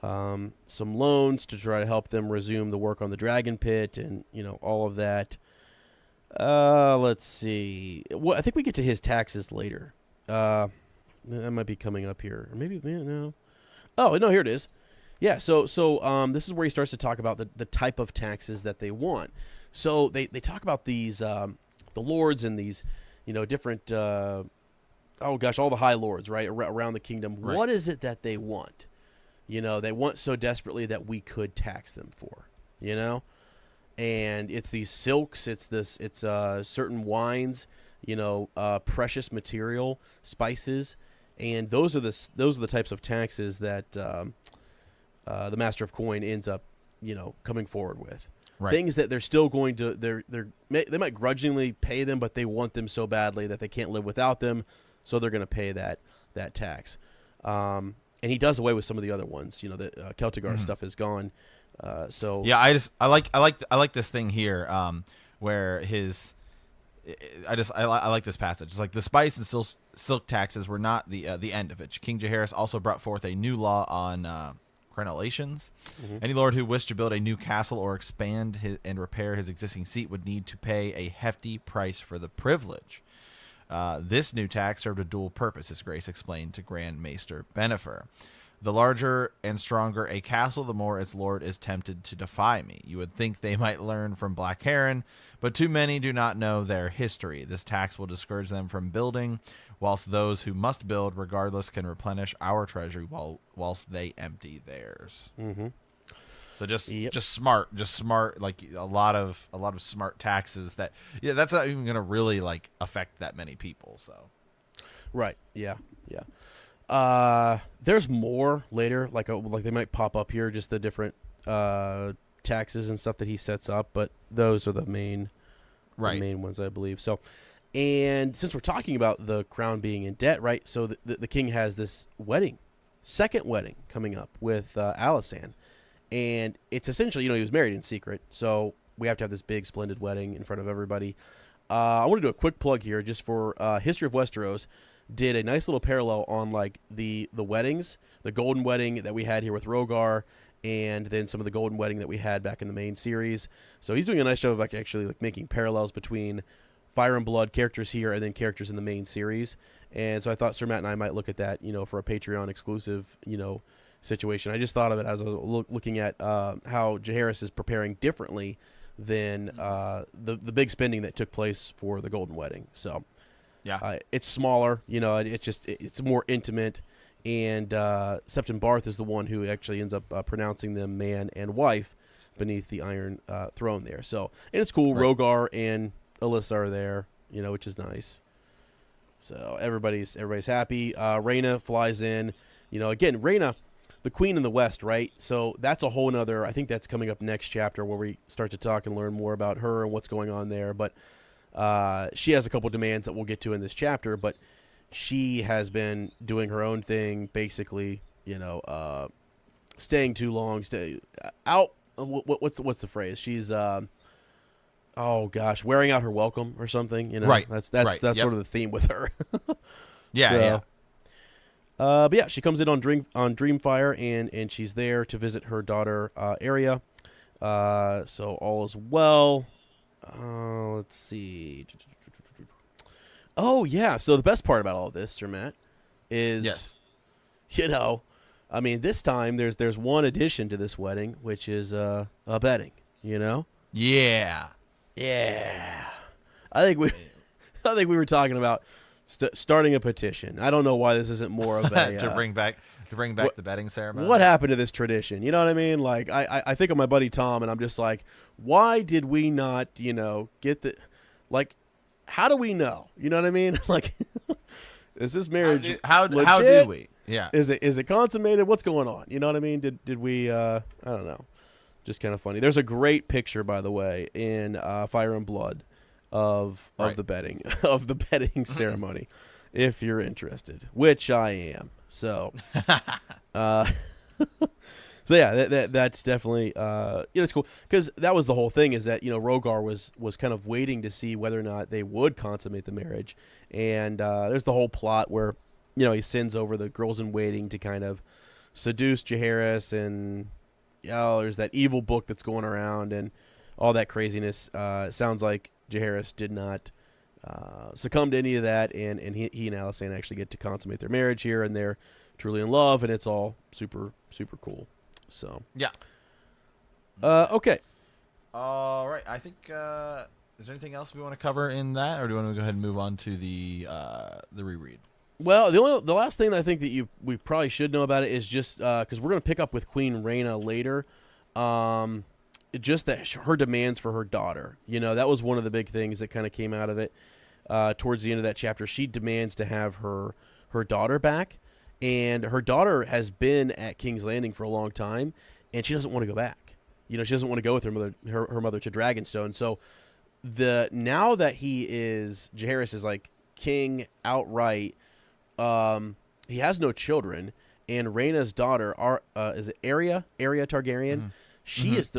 some loans to try to help them resume the work on the Dragon Pit, and, you know, all of that. Let's see. Well, I think we get to his taxes later. That might be coming up here. Or maybe no. Oh, no, here it is. Yeah, so this is where he starts to talk about the type of taxes that they want. So they talk about these the lords and these, you know, different all the high lords, right, around the kingdom. Right. What is it that they want? You know, they want so desperately that we could tax them for, you know? And it's these silks, it's certain wines, you know, precious material, spices, and those are the types of taxes that the Master of Coin ends up, you know, coming forward with. Right. Things that they're still going to they might grudgingly pay them, but they want them so badly that they can't live without them, so they're going to pay that tax. And he does away with some of the other ones. You know, the Celtigar stuff is gone. So yeah, I like this thing here, where I like this passage. It's like the spice and silk taxes were not the end of it. King Jaehaerys also brought forth a new law on crenellations. Mm-hmm. Any lord who wished to build a new castle or expand and repair his existing seat would need to pay a hefty price for the privilege. This new tax served a dual purpose, His Grace explained to Grand Maester Bennifer. The larger and stronger a castle, the more its lord is tempted to defy me. You would think they might learn from Black Heron, but too many do not know their history. This tax will discourage them from building, whilst those who must build regardless can replenish our treasury whilst they empty theirs. Mm-hmm. So just smart, like a lot of smart taxes that that's not even going to really like affect that many people. So right, yeah. There's more later, like they might pop up here, just the different taxes and stuff that he sets up, but those are the main ones, I believe. So, and since we're talking about the crown being in debt, right? So the king has this second wedding coming up with Alysanne. And it's essentially, he was married in secret, so we have to have this big, splendid wedding in front of everybody. I want to do a quick plug here just for History of Westeros. Did a nice little parallel on like the weddings, the golden wedding that we had here with Rhaegar, and then some of the golden wedding that we had back in the main series. So he's doing a nice job of actually making parallels between Fire and Blood characters here and then characters in the main series. And so I thought Sir Matt and I might look at that, for a Patreon exclusive, situation. I just thought of it as I was looking at how Jaehaerys is preparing differently than the big spending that took place for the Golden Wedding. So, yeah, it's smaller. It's more intimate. And Septon Barth is the one who actually ends up pronouncing them man and wife beneath the Iron Throne there. So, and it's cool. Right. Rhaegar and Alyssa are there, which is nice. So everybody's happy. Rhaena flies in. Again, Rhaena, the Queen in the West, right? So that's a whole nother, I think that's coming up next chapter where we start to talk and learn more about her and what's going on there. But she has a couple demands that we'll get to in this chapter, but she has been doing her own thing, basically, staying too long, what's the phrase? She's, wearing out her welcome or something, Right. That's right. Sort of the theme with her. Yeah. But yeah, she comes in on Dreamfire, and she's there to visit her daughter, Arya. So all is well. Let's see. Oh, yeah. So the best part about all of this, Sir Matt, is, yes, this time there's one addition to this wedding, which is a bedding, Yeah. Yeah. I think we were talking about starting a petition. I don't know why this isn't more of a to bring back the bedding ceremony. What happened to this tradition? You know what I mean? Like I think of my buddy Tom, and I'm just like, why did we not, get the, like, how do we know? You know what I mean? Like, is this marriage how do we? Yeah. Is it consummated? What's going on? You know what I mean? Did we? I don't know. Just kind of funny. There's a great picture, by the way, in Fire and Blood of the bedding ceremony, if you're interested, which I am. So, so yeah, that's definitely it's cool, because that was the whole thing, is that Rhaegar was kind of waiting to see whether or not they would consummate the marriage, and there's the whole plot where he sends over the girls in waiting to kind of seduce Jaehaerys, and there's that evil book that's going around and all that craziness. It sounds like Jaehaerys did not succumb to any of that, and he and Alysanne actually get to consummate their marriage here, and they're truly in love, and it's all super, super cool. So yeah. Okay. All right. I think is there anything else we want to cover in that, or do you want to go ahead and move on to the reread? Well, the last thing that I think that we probably should know about it is just because we're going to pick up with Queen Rhaena later. Just that her demands for her daughter. That was one of the big things that kind of came out of it towards the end of that chapter. She demands to have her daughter back, and her daughter has been at King's Landing for a long time, and she doesn't want to go back. She doesn't want to go with her mother to Dragonstone. So now that Jaehaerys is like king outright, he has no children, and Rhaena's daughter is it Arya Targaryen? Mm-hmm. She is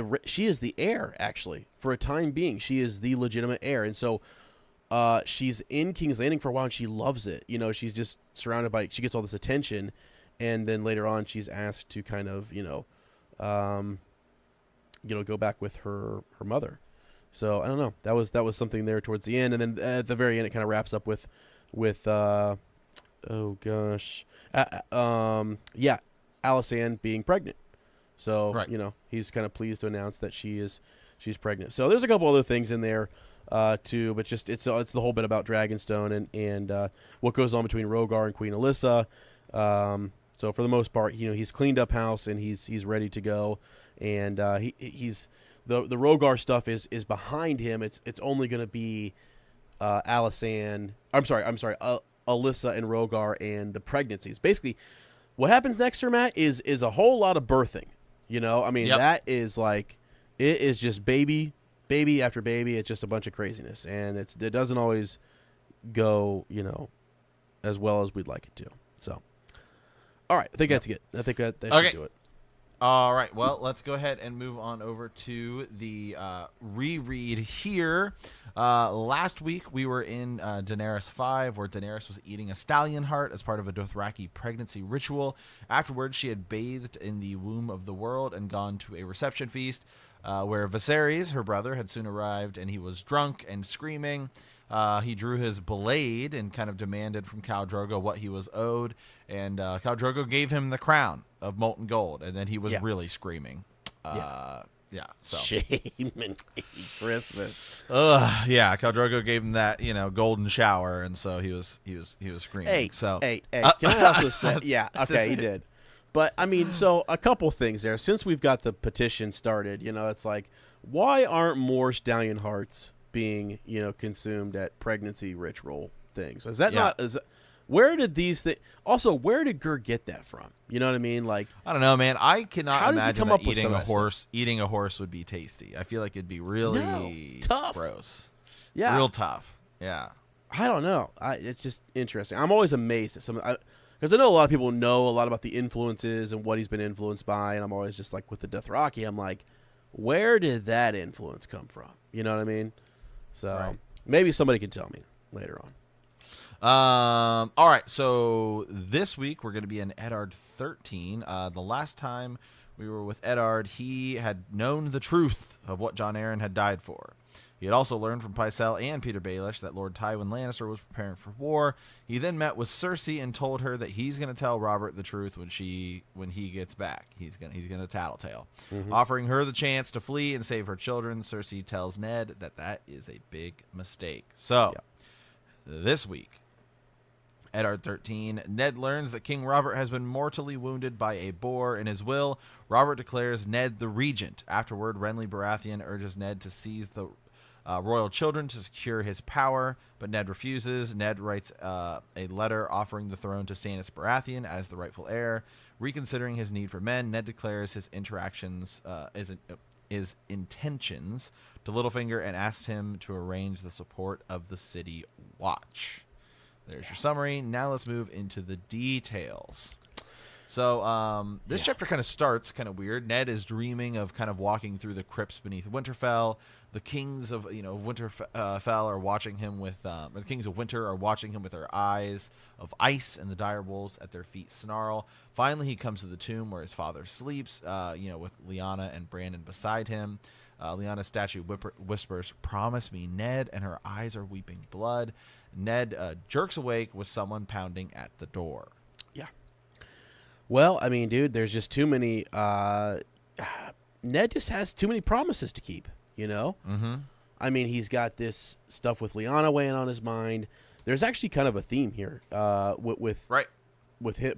the heir, actually, for a time being. She is the legitimate heir, and so she's in King's Landing for a while, and she loves it. She's just surrounded by. She gets all this attention, and then later on, she's asked to kind of go back with her mother. So I don't know. That was something there towards the end, and then at the very end, it kind of wraps up with Alysanne being pregnant. So Right. he's kind of pleased to announce that she's pregnant. So there's a couple other things in there too, but just it's the whole bit about Dragonstone and what goes on between Rhaegar and Queen Alyssa. So for the most part, he's cleaned up house and he's ready to go, and he's the Rhaegar stuff is behind him. It's only going to be Alysanne. Alyssa and Rhaegar and the pregnancies. Basically, what happens next, Sir Matt, is a whole lot of birthing. I mean, Yep. that is like, it is just baby after baby. It's just a bunch of craziness, and it doesn't always go, as well as we'd like it to. So, all right, I think that's it. I think that Okay. should do it. All right, well, let's go ahead and move on over to the reread here. Last week, we were in Daenerys 5, where Daenerys was eating a stallion heart as part of a Dothraki pregnancy ritual. Afterwards, she had bathed in the womb of the world and gone to a reception feast, where Viserys, her brother, had soon arrived, and he was drunk and screaming. He drew his blade and kind of demanded from Khal Drogo what he was owed, and Khal Drogo gave him the crown of molten gold, and then he was really screaming. So Shame and Christmas. Khal Drogo gave him that golden shower, and so he was screaming. Hey, so hey, can I also say, he did. But I mean, so a couple things there. Since we've got the petition started, it's like, why aren't more stallion hearts being consumed at pregnancy ritual things? Is that not? Where did these things? Also, where did Gur get that from? You know what I mean? Like, I don't know, man. I cannot how does he imagine come that up with eating some a of that horse. Eating a horse would be tasty. I feel like it'd be really tough. gross. Yeah, real tough. Yeah. I don't know. It's just interesting. I'm always amazed at some. Because I know a lot of people know a lot about the influences and what he's been influenced by, and I'm always just like, with the Dothraki, I'm like, where did that influence come from? You know what I mean? So maybe somebody can tell me later on. All right. So this week we're going to be in Eddard 13. The last time we were with Eddard, he had known the truth of what Jon Arryn had died for. He had also learned from Pycelle and Peter Baelish that Lord Tywin Lannister was preparing for war. He then met with Cersei and told her that he's going to tell Robert the truth when he gets back. He's going to tattletale. Offering her the chance to flee and save her children, Cersei tells Ned that is a big mistake. So, this week, Eddard 13, Ned learns that King Robert has been mortally wounded by a boar. In his will, Robert declares Ned the regent. Afterward, Renly Baratheon urges Ned to seize the royal children to secure his power, but Ned refuses. Ned writes a letter offering the throne to Stannis Baratheon as the rightful heir. Reconsidering his need for men, Ned declares his his intentions to Littlefinger and asks him to arrange the support of the City Watch. There's your summary. Now let's move into the details. So this chapter kind of starts kind of weird. Ned is dreaming of kind of walking through the crypts beneath Winterfell. The kings of Winterfell are watching him with the kings of Winter are watching him with their eyes of ice, and the dire wolves at their feet snarl. Finally, he comes to the tomb where his father sleeps. With Lyanna and Brandon beside him. Lyanna's statue whispers, "Promise me, Ned," and her eyes are weeping blood. Ned jerks awake with someone pounding at the door. Yeah. Well, I mean, dude, there's just too many. Ned just has too many promises to keep. Mm-hmm. I mean, he's got this stuff with Lyanna weighing on his mind. There's actually kind of a theme here with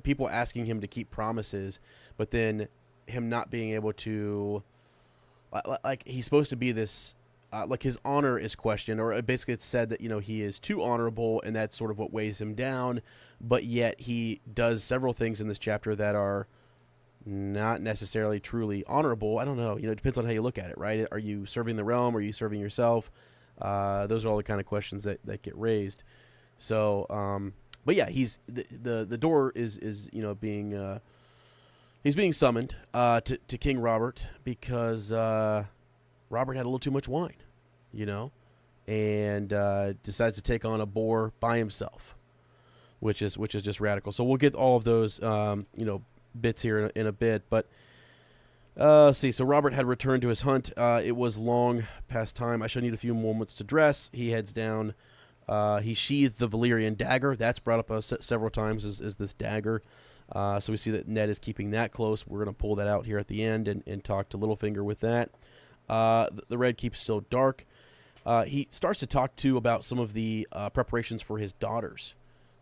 people asking him to keep promises, but then him not being able to. Like he's supposed to be this. Like his honor is questioned, or basically it's said that he is too honorable, and that's sort of what weighs him down. But yet he does several things in this chapter that are not necessarily truly honorable. I don't know. It depends on how you look at it, right? Are you serving the realm? Are you serving yourself? Those are all the kind of questions that get raised. So, but yeah, he's the door is being he's being summoned to King Robert because Robert had a little too much wine, and decides to take on a boar by himself, which is just radical. So we'll get all of those bits here in a bit, but let's see. So Robert had returned to his hunt. It was long past time. I shall need a few moments to dress. He heads down. He sheathed the Valyrian dagger. That's brought up several times as this dagger. So we see that Ned is keeping that close. We're going to pull that out here at the end and talk to Littlefinger with that. The Red keeps still dark. He starts to talk, too, about some of the preparations for his daughters,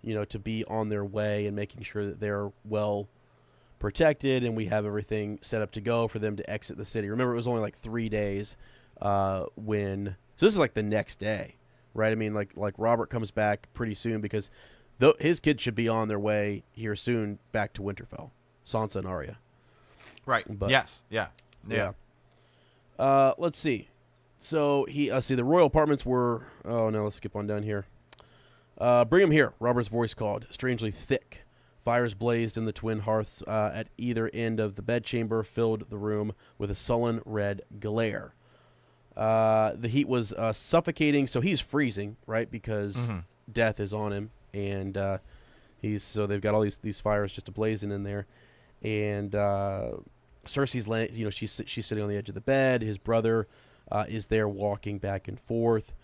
to be on their way and making sure that they're well protected and we have everything set up to go for them to exit the city. Remember, it was only like 3 days when... So this is like the next day, right? I mean, like Robert comes back pretty soon because his kids should be on their way here soon back to Winterfell, Sansa and Arya. Right. But, yes. Yeah. Let's see. So the royal apartments were. Oh no, let's skip on down here. Bring him here. Robert's voice called, strangely thick. Fires blazed in the twin hearths at either end of the bedchamber, filled the room with a sullen red glare. The heat was suffocating, so he's freezing, right? Because death is on him, and so they've got all these fires just ablazing in there, and Cersei's laying, she's sitting on the edge of the bed. His brother is there walking back and forth,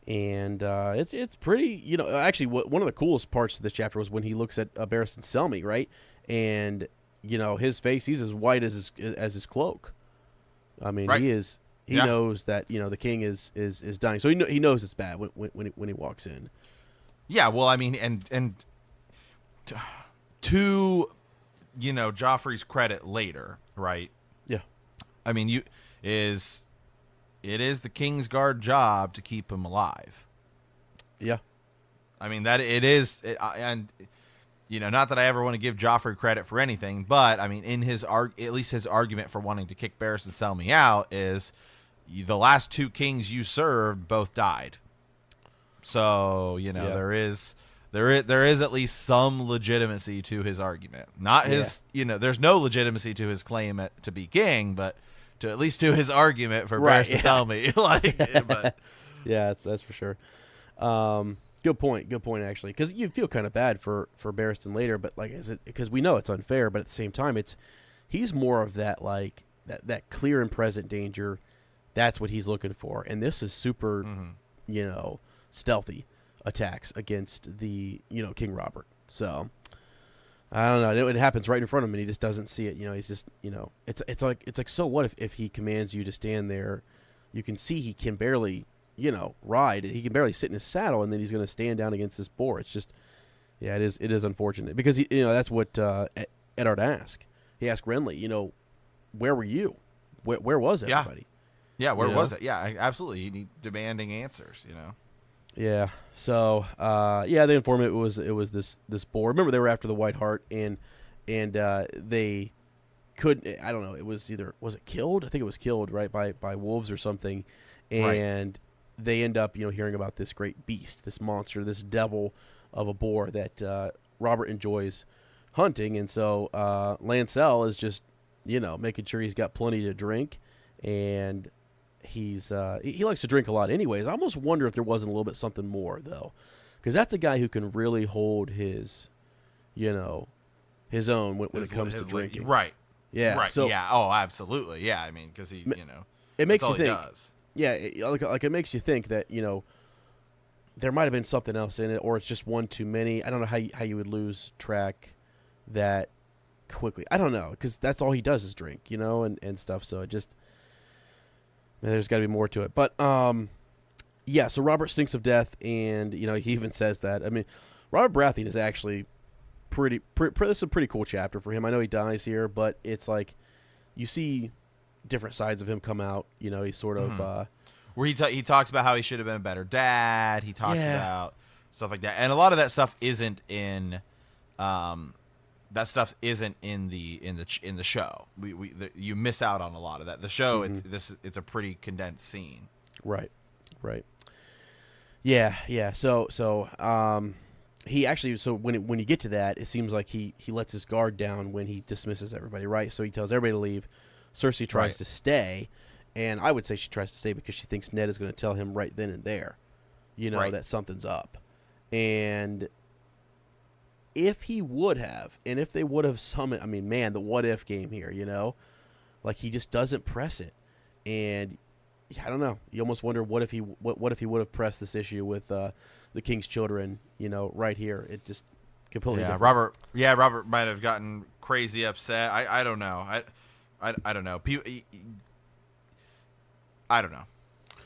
and it's pretty. Actually, one of the coolest parts of this chapter was when he looks at Barristan Selmy, right? And his face, he's as white as his cloak. I mean, right. He knows that the king is dying, so he knows it's bad when he walks in. Yeah, well, I mean, and to Joffrey's credit later, right? Yeah, I mean, it is the King's Guard job to keep him alive. Yeah, I mean that it is, and not that I ever want to give Joffrey credit for anything, but I mean, in at least his argument for wanting to kick Barristan Selmy out is the last two kings you served both died. So there is at least some legitimacy to his argument. Not his, there's no legitimacy to his claim to be king, but at least to his argument for Barristan Selmy. But yeah, that's for sure. Good point actually, because you feel kind of bad for Barristan later, but because we know it's unfair, but at the same time, he's more of that that clear and present danger. That's what he's looking for, and this is super, stealthy attacks against the King Robert. So I don't know. It happens right in front of him, and he just doesn't see it. He's just it's like so what if he commands you to stand there? You can see he can barely ride. He can barely sit in his saddle, and then he's going to stand down against this boar. It's just it is unfortunate because that's what Eddard asked. He asked Renly, where were you? Where was everybody? Yeah, where was it? Yeah, absolutely. You need demanding answers, Yeah. So, they informed him it was this boar. Remember, they were after the White Hart, and they couldn't. I don't know. It was was it killed? I think it was killed, right, by wolves or something, and they end up hearing about this great beast, this monster, this devil of a boar that Robert enjoys hunting, and so Lancel is just making sure he's got plenty to drink, and he likes to drink a lot anyways. I almost wonder if there wasn't a little bit something more, though, because that's a guy who can really hold his own when it comes to drinking. Right. Yeah. Right. So, yeah. Oh, absolutely. Yeah. I mean, because he, it makes you think. Does. Yeah. It makes you think that there might have been something else in it, or it's just one too many. I don't know how you would lose track that quickly. I don't know, because that's all he does is drink, and stuff. So it just. There's got to be more to it. But, so Robert stinks of death, and, he even says that. I mean, Robert Baratheon is actually this is a pretty cool chapter for him. I know he dies here, but it's like you see different sides of him come out. He's sort of... where he talks about how he should have been a better dad. He talks about stuff like that. And a lot of that stuff isn't in... that stuff isn't in the show. You miss out on a lot of that. The show, it's a pretty condensed scene. Right. Yeah. So he actually, when you get to that, it seems like he lets his guard down when he dismisses everybody, right? So he tells everybody to leave. Cersei tries to stay, and I would say she tries to stay because she thinks Ned is going to tell him right then and there, that something's up, and. If he would have, and if they would have summoned, I mean, man, the what if game here, he just doesn't press it, and I don't know. You almost wonder what if he would have pressed this issue with the King's children, right here. It just completely Yeah, different. Robert might have gotten crazy upset. I don't know. I don't know. I don't know.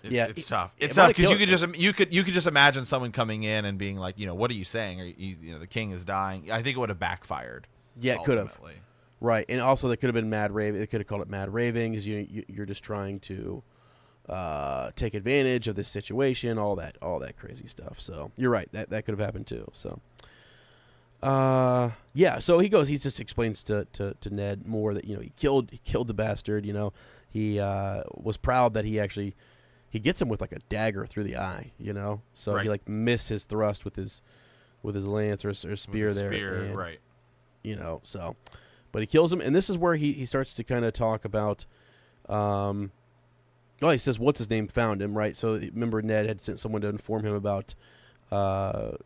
Yeah, It's tough. It's might tough have because killed you could just imagine someone coming in and being like, what are you saying? The king is dying. I think it would have backfired. Yeah, it could have. Ultimately. Right, and also they could have been mad raving. They could have called it mad raving because you're just trying to take advantage of this situation, all that crazy stuff. So you're right, that could have happened too. So, yeah. So he just explains to Ned more that he killed the bastard. He was proud that he gets him with like a dagger through the eye. So Right. he like missed his thrust with his lance or spear there. And, right. So. But he kills him, and this is where he starts to kind of talk about. He says, "What's his name found him?" Right. So remember, Ned had sent someone to inform him about the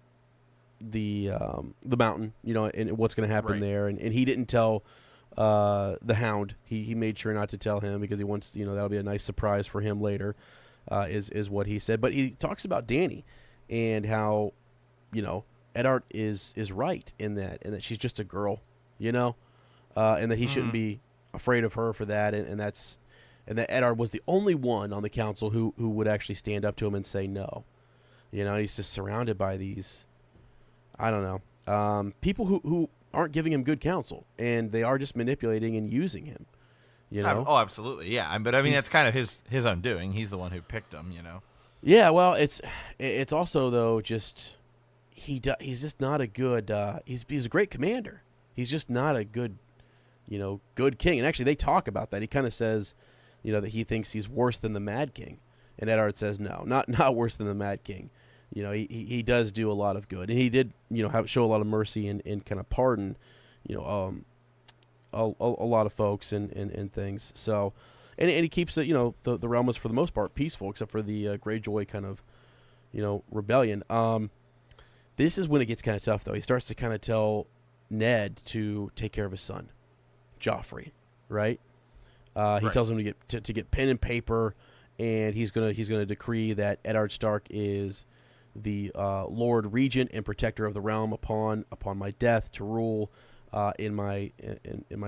mountain, and what's going to happen there, and he didn't tell the Hound. He made sure not to tell him because he wants, that'll be a nice surprise for him later. Is what he said. But he talks about Dany and how, Eddard is right in that she's just a girl, and that he shouldn't be afraid of her for that, and that Eddard was the only one on the council who would actually stand up to him and say no. He's just surrounded by these, I don't know, people who aren't giving him good counsel, and they are just manipulating and using him. Oh, absolutely, yeah. But I mean, that's kind of his own doing. He's the one who picked him. Yeah, well, it's also though just he's just not a good. He's a great commander. He's just not a good. Good king. And actually, they talk about that. He kind of says, that he thinks he's worse than the Mad King. And Eddard says, no, not worse than the Mad King. He does do a lot of good. And he did, show a lot of mercy and kind of pardon, a lot of folks and things. So, and he keeps it, the realm is for the most part peaceful, except for the Greyjoy kind of, rebellion. This is when it gets kind of tough, though. He starts to kind of tell Ned to take care of his son, Joffrey, right? He tells him to get pen and paper, and he's gonna decree that Eddard Stark is the Lord Regent and protector of the realm upon my death, to rule in my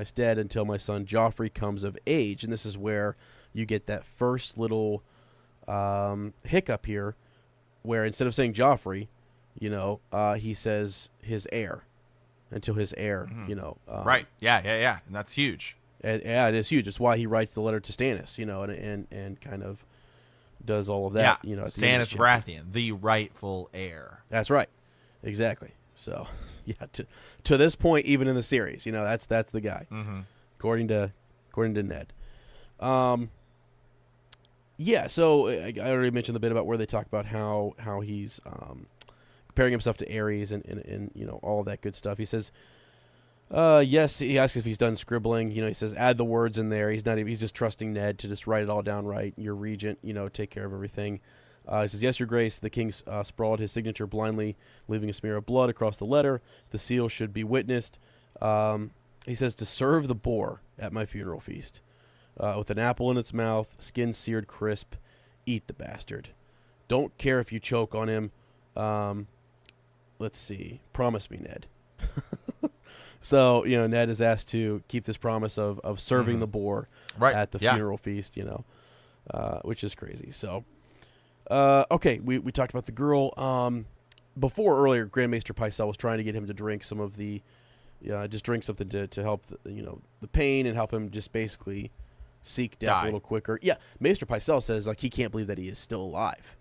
stead until my son Joffrey comes of age. And this is where you get that first little hiccup here, where instead of saying Joffrey, he says his heir. Until his heir, right? Yeah, and that's huge. Yeah, it is huge. It's why he writes the letter to Stannis, and kind of does all of that. Yeah, Stannis Baratheon, the rightful heir. That's right, exactly. So, yeah, to this point, even in the series, that's the guy, according to Ned. Yeah. So I already mentioned a bit about where they talk about how he's comparing himself to Ares and all that good stuff. He says, yes, he asks if he's done scribbling. He says, add the words in there. He's just trusting Ned to just write it all down right. Your regent, take care of everything. He says, yes, your grace. The king sprawled his signature blindly, leaving a smear of blood across the letter. The seal should be witnessed. He says, to serve the boar at my funeral feast. With an apple in its mouth, skin seared crisp, eat the bastard. Don't care if you choke on him. Let's see. Promise me, Ned. So, Ned is asked to keep this promise of serving the boar at the funeral feast, which is crazy. So, okay, we talked about the girl. Before earlier, Grand Maester Pycelle was trying to get him to drink some of the, just drink something to help the pain and help him just basically seek death a little quicker. Yeah, Maester Pycelle says he can't believe that he is still alive.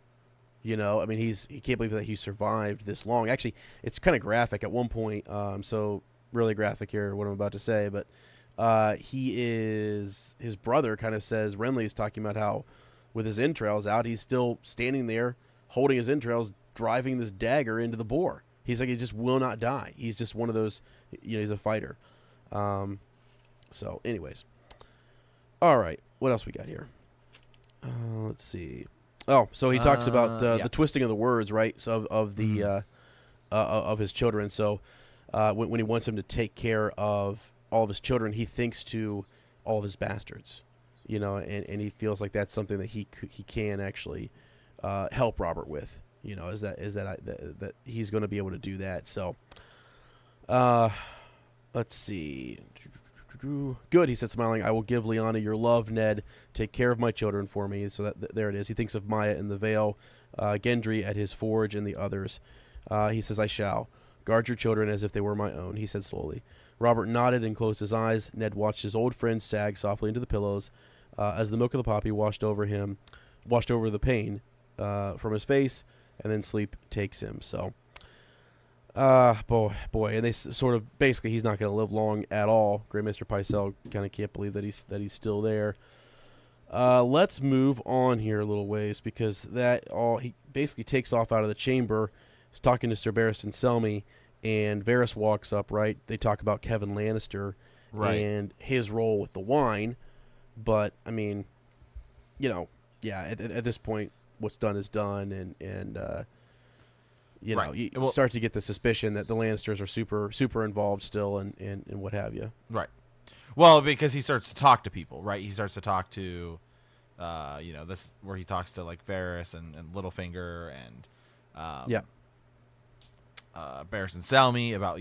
He can't believe that he survived this long. Actually, it's kind of graphic at one point. So really graphic here, what I'm about to say, but his brother kind of says, Renly is talking about how with his entrails out, he's still standing there holding his entrails, driving this dagger into the boar. He's like, he just will not die. He's just one of those, he's a fighter. So anyways. All right. What else we got here? Let's see. Oh, so he talks about the twisting of the words, right? So of the of his children. So when he wants him to take care of all of his children, he thinks to all of his bastards, and he feels like that's something that he can actually help Robert with, is that he's going to be able to do that. So Let's see. Good, he said, smiling. I will give Lyanna your love, Ned. Take care of my children for me. So there it is. He thinks of Maya in the Vale, Gendry at his forge, and the others. He says, I shall. Guard your children as if they were my own, he said slowly. Robert nodded and closed his eyes. Ned watched his old friend sag softly into the pillows as the milk of the poppy washed over the pain from his face, and then sleep takes him. So, boy, and they sort of basically he's not going to live long at all. Great Mr. Pycelle kind of can't believe that he's still there. Let's move on here a little ways because he basically takes off out of the chamber. He's talking to Sir Barristan Selmy, and Varys walks up. Right, they talk about Kevin Lannister and his role with the wine, but I mean, at this point, what's done is done, and you start to get the suspicion that the Lannisters are super involved still, and what have you. Right. Well, because he starts to talk to people, right? He starts to talk to, this where he talks to like Varys and Littlefinger and, Barristan Selmy about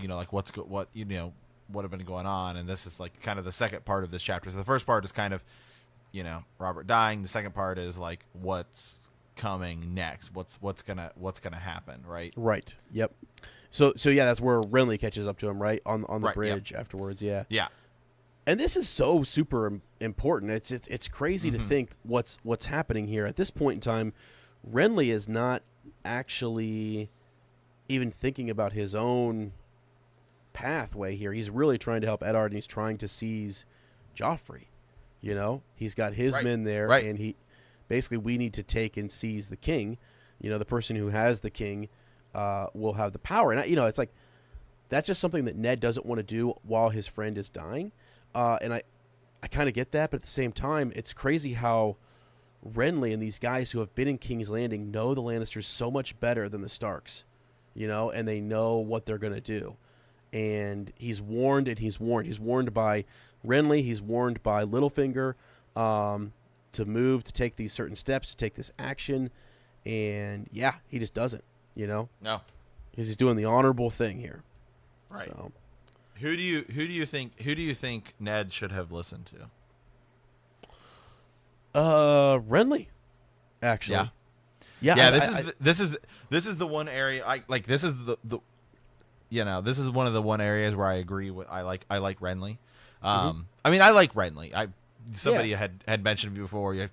what have been going on, and this is like kind of the second part of this chapter. So the first part is kind of, Robert dying. The second part is like what's coming next. What's gonna happen, right? Right. Yep. So yeah, that's where Renly catches up to him, right on the bridge afterwards. Yeah. Yeah. And this is so super important. It's crazy to think what's happening here at this point in time. Renly is not actually even thinking about his own pathway here. He's really trying to help Eddard, and he's trying to seize Joffrey. He's got his men there, and we need to take and seize the king. The person who has the king will have the power. And it's like that's just something that Ned doesn't want to do while his friend is dying. And I kind of get that, but at the same time, it's crazy how Renly and these guys who have been in King's Landing know the Lannisters so much better than the Starks, and they know what they're going to do. And he's warned, He's warned by Renly. He's warned by Littlefinger to move, to take these certain steps, to take this action. And, he just doesn't, No. Because he's doing the honorable thing here. Right. So. Who do you think Ned should have listened to? Renly, actually. Yeah. This is the one area I like. This is this is one of the one areas where I agree with. I like Renly. I mean, I like Renly. Somebody had mentioned before. I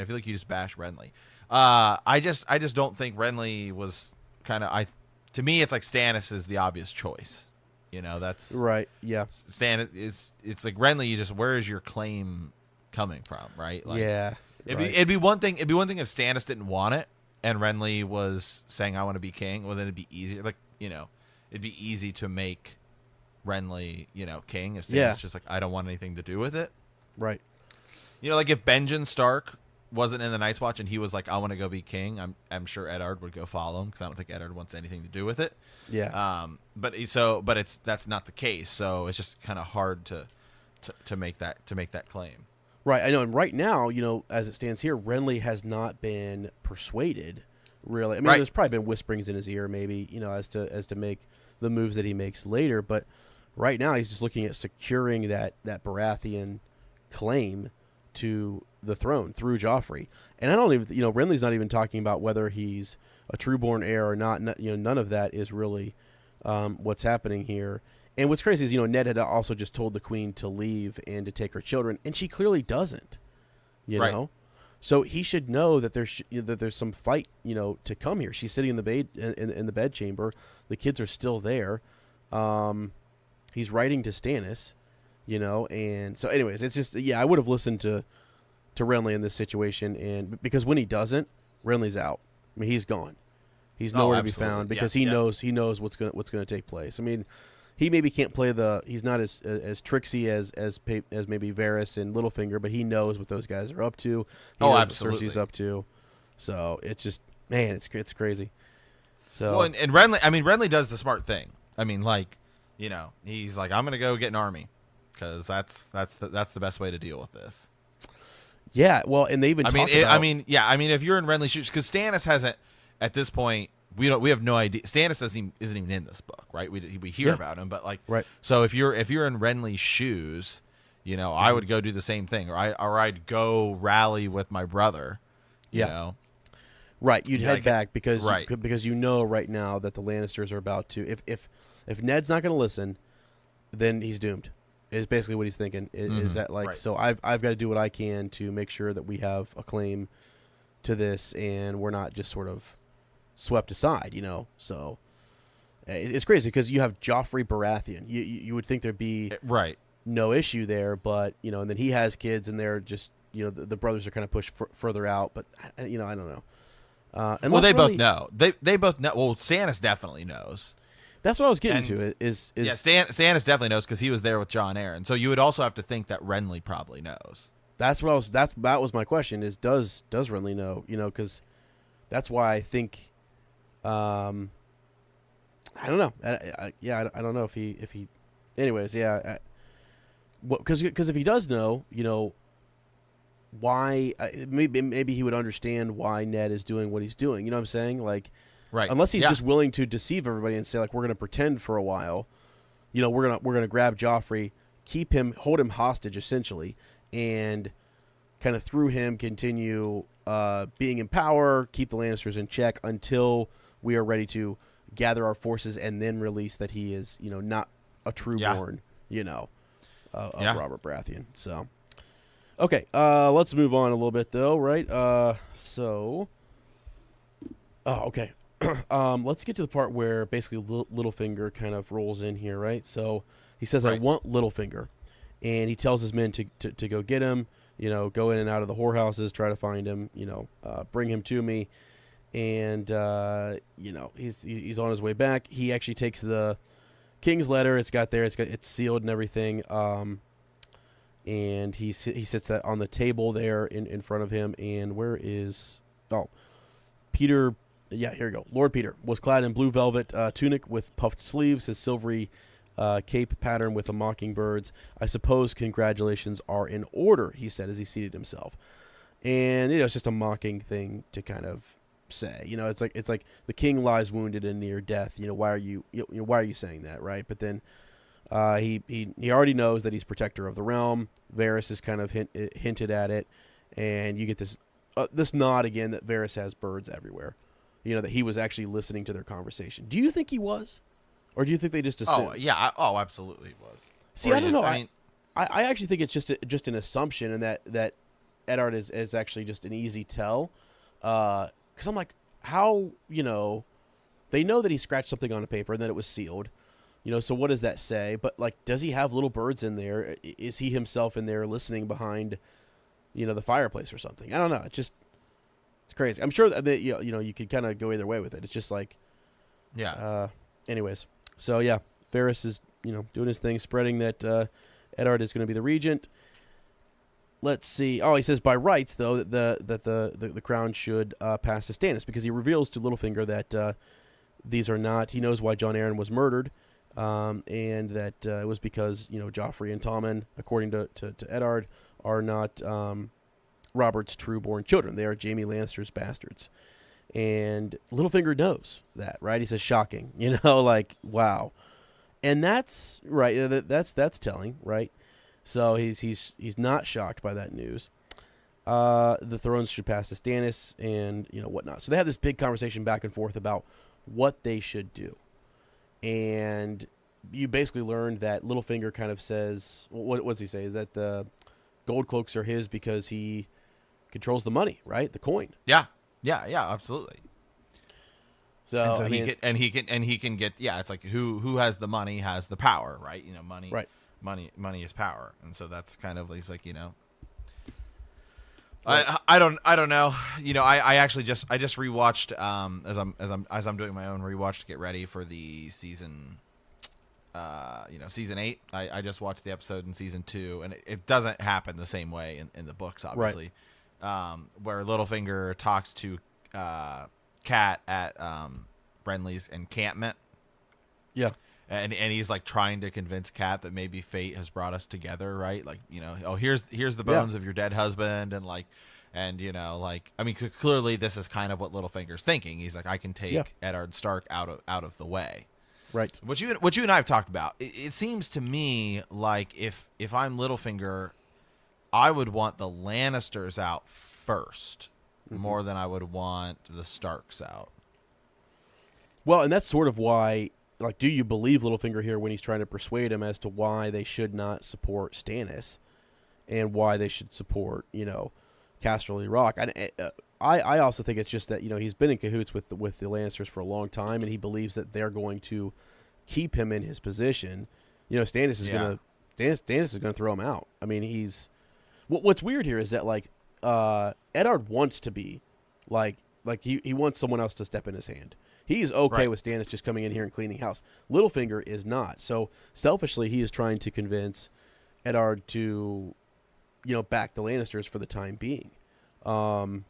feel like you just bash Renly. I just don't think Renly was kind of. To me, it's like Stannis is the obvious choice. That's right. Yeah. Stannis is. It's like Renly. Where is your claim coming from? Right. Like, yeah. It'd be one thing. It'd be one thing if Stannis didn't want it and Renly was saying, "I want to be king." Well, then it'd be easier. Like it'd be easy to make Renly, king. If Stannis just like, "I don't want anything to do with it." Right. Like if Benjen Stark wasn't in the Night's Watch and he was like, "I want to go be king," I'm sure Eddard would go follow him because I don't think Eddard wants anything to do with it. Yeah. But that's not the case. So it's just kind of hard to make that claim. Right, I know, and right now, as it stands here, Renly has not been persuaded, really. I mean, there's probably been whisperings in his ear, maybe, as to make the moves that he makes later, but right now he's just looking at securing that Baratheon claim to the throne through Joffrey. And I don't even, Renly's not even talking about whether he's a true-born heir or not. None of that is really what's happening here. And what's crazy is, Ned had also just told the queen to leave and to take her children, and she clearly doesn't, know? So he should know that there's some fight, to come here. She's sitting in the bed in the bedchamber. The kids are still there. He's writing to Stannis, and so anyways, it's just, I would have listened to Renly in this situation, and because when he doesn't, Renly's out. I mean, he's gone. He's nowhere to be found because he knows what's going to take place. I mean, he maybe can't play he's not as tricksy as maybe Varys and Littlefinger, but he knows what those guys are up to. He knows absolutely. What Cersei's up to. So it's just, man, it's crazy. So well, and Renly, Renly does the smart thing. I mean, like, he's like, I'm going to go get an army because that's the best way to deal with this. Yeah, well, and they even if you're in Renly's shoes, because Stannis hasn't at this point we have no idea. Stannis isn't even in this book, right? We hear about him, but like, right. So if you're in Renly's shoes, I would go do the same thing, or I'd go rally with my brother. You know? Right. You'd head back because right. because right now that the Lannisters are about to if Ned's not going to listen, then he's doomed. Is basically what he's thinking. Is that like so? I've got to do what I can to make sure that we have a claim to this, and we're not just sort of swept aside. So it's crazy because you have Joffrey Baratheon. You would think there'd be no issue there, but and then he has kids, and they're just the brothers are kind of pushed further out. But I don't know. Well, they both know. They both know. Well, Stannis definitely knows. That's what I was getting to. Stannis definitely knows because he was there with Jon Arryn. So you would also have to think that Renly probably knows. That was my question. Does Renly know? Because that's why I think. I don't know. I don't know if he. Anyways, yeah. Because if he does know, why? Maybe he would understand why Ned is doing what he's doing. You know what I'm saying? Like. Right. Unless he's just willing to deceive everybody and say, like, we're going to pretend for a while, we're gonna grab Joffrey, hold him hostage essentially, and kind of through him continue being in power, keep the Lannisters in check until we are ready to gather our forces and then release that he is, not a trueborn, of Robert Baratheon. So, okay, let's move on a little bit though, right? Okay. Let's get to the part where basically Littlefinger kind of rolls in here, right? So he says, I want Littlefinger. And he tells his men to go get him, go in and out of the whorehouses, try to find him, bring him to me. And, he's on his way back. He actually takes the king's letter. It's sealed and everything. And he sits that on the table there in front of him. And where is... Oh, Peter... Yeah, here we go. Lord Peter was clad in blue velvet tunic with puffed sleeves, his silvery cape pattern with a mockingbird's. I suppose congratulations are in order, he said as he seated himself. And it's just a mocking thing to kind of say. It's like the king lies wounded and near death. Why are you saying that, right? But then he already knows that he's protector of the realm. Varys has kind of hinted at it, and you get this nod again that Varys has birds everywhere. That he was actually listening to their conversation. Do you think he was? Or do you think they just assumed? Oh, yeah. Absolutely he was. See, I don't know. I actually think it's just an assumption, and that Eddard is actually just an easy tell. Because I'm like, how, they know that he scratched something on a paper and that it was sealed. So what does that say? But, like, does he have little birds in there? Is he himself in there listening behind, the fireplace or something? I don't know. It's crazy. I'm sure that you could kind of go either way with it. It's just like, anyways, so yeah, Varys is doing his thing, spreading that Eddard is going to be the regent. Let's see. Oh, he says by rights though that the crown should pass to Stannis because he reveals to Littlefinger that these are not. He knows why Jon Arryn was murdered, and that it was because Joffrey and Tommen, according to Eddard, are not. Robert's true-born children. They are Jaime Lannister's bastards. And Littlefinger knows that, right? He says, shocking. Like, wow. And that's, right, that's telling, right? So he's not shocked by that news. The thrones should pass to Stannis and, whatnot. So they have this big conversation back and forth about what they should do. And you basically learned that Littlefinger kind of says, what does he say? Is that the gold cloaks are his because he controls the money, right? The coin. Yeah, absolutely. So he can get it's like who has the money has the power, right? Money, right? Money is power, and so that's kind of he's like I don't know. I actually just rewatched as I'm doing my own rewatch to get ready for the season. Season 8. I just watched the episode in season 2, and it doesn't happen the same way in the books, obviously. Right. Where Littlefinger talks to Cat at Renly's encampment. Yeah. and he's like trying to convince Kat that maybe fate has brought us together, right? Like, oh, here's the bones of your dead husband, and like, and I mean, clearly this is kind of what Littlefinger's thinking. He's like, I can take Eddard Stark out of the way. Right. What you and I have talked about. It seems to me like if I'm Littlefinger, I would want the Lannisters out first, more than I would want the Starks out. Well, and that's sort of why, like, do you believe Littlefinger here when he's trying to persuade him as to why they should not support Stannis and why they should support, Casterly Rock? And I also think it's just that, he's been in cahoots with the Lannisters for a long time, and he believes that they're going to keep him in his position. Stannis is gonna throw him out. I mean, what's weird here is that, like, Eddard wants to be like he wants someone else to step in his hand. He's okay with Stannis just coming in here and cleaning house. Littlefinger is not. So selfishly, he is trying to convince Eddard to, back the Lannisters for the time being. And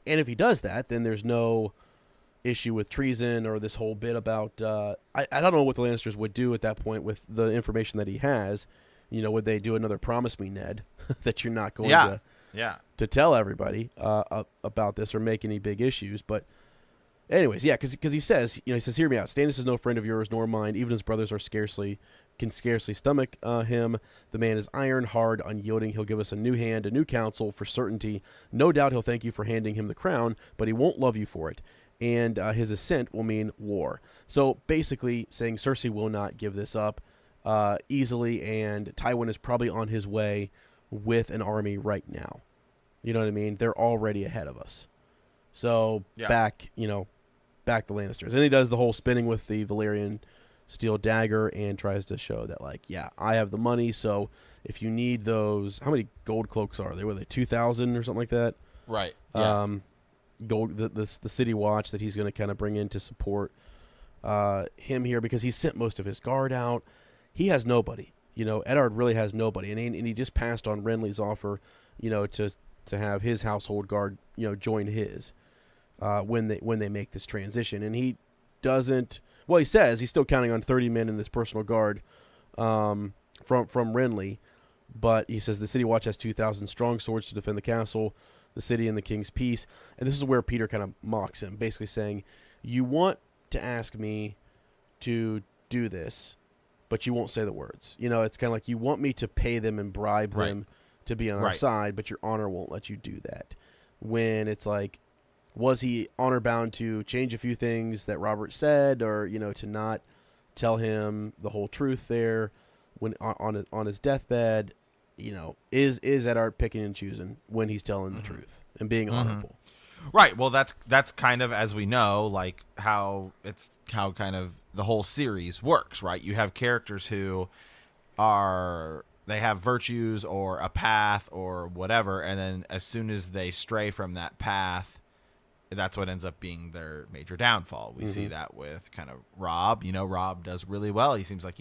if he does that, then there's no issue with treason or this whole bit about. I don't know what the Lannisters would do at that point with the information that he has. Would they do another promise me, Ned, that you're not going to tell everybody about this or make any big issues? But anyways, because he says, hear me out. Stannis is no friend of yours nor mine. Even his brothers can scarcely stomach him. The man is iron, hard, unyielding. He'll give us a new hand, a new counsel for certainty. No doubt he'll thank you for handing him the crown, but he won't love you for it. And his assent will mean war. So basically saying Cersei will not give this up easily, and Tywin is probably on his way with an army right now. You know what I mean? They're already ahead of us. So back the Lannisters. And he does the whole spinning with the Valyrian steel dagger and tries to show that, like, I have the money, so if you need those, how many gold cloaks are there? Were they 2,000 or something like that? Right. Yeah. Gold, the city watch that he's going to kind of bring in to support him here, because he sent most of his guard out. He has nobody. Eddard really has nobody, and he just passed on Renly's offer, to have his household guard, join his when they make this transition. And he doesn't. Well, he says he's still counting on 30 men in his personal guard from Renly, but he says the city watch has 2,000 strong swords to defend the castle, the city, and the king's peace. And this is where Peter kind of mocks him, basically saying, "You want to ask me to do this, but you won't say the words. It's kind of like you want me to pay them and bribe them to be on our side, but your honor won't let you do that." When it's like, was he honor bound to change a few things that Robert said, or to not tell him the whole truth there when on his deathbed? Is Eddard picking and choosing when he's telling the truth and being honorable? Right. Well, that's kind of, as we know, like how kind of the whole series works, right? You have characters who they have virtues or a path or whatever, and then as soon as they stray from that path, that's what ends up being their major downfall. We see that with kind of Robb. Robb does really well. He seems like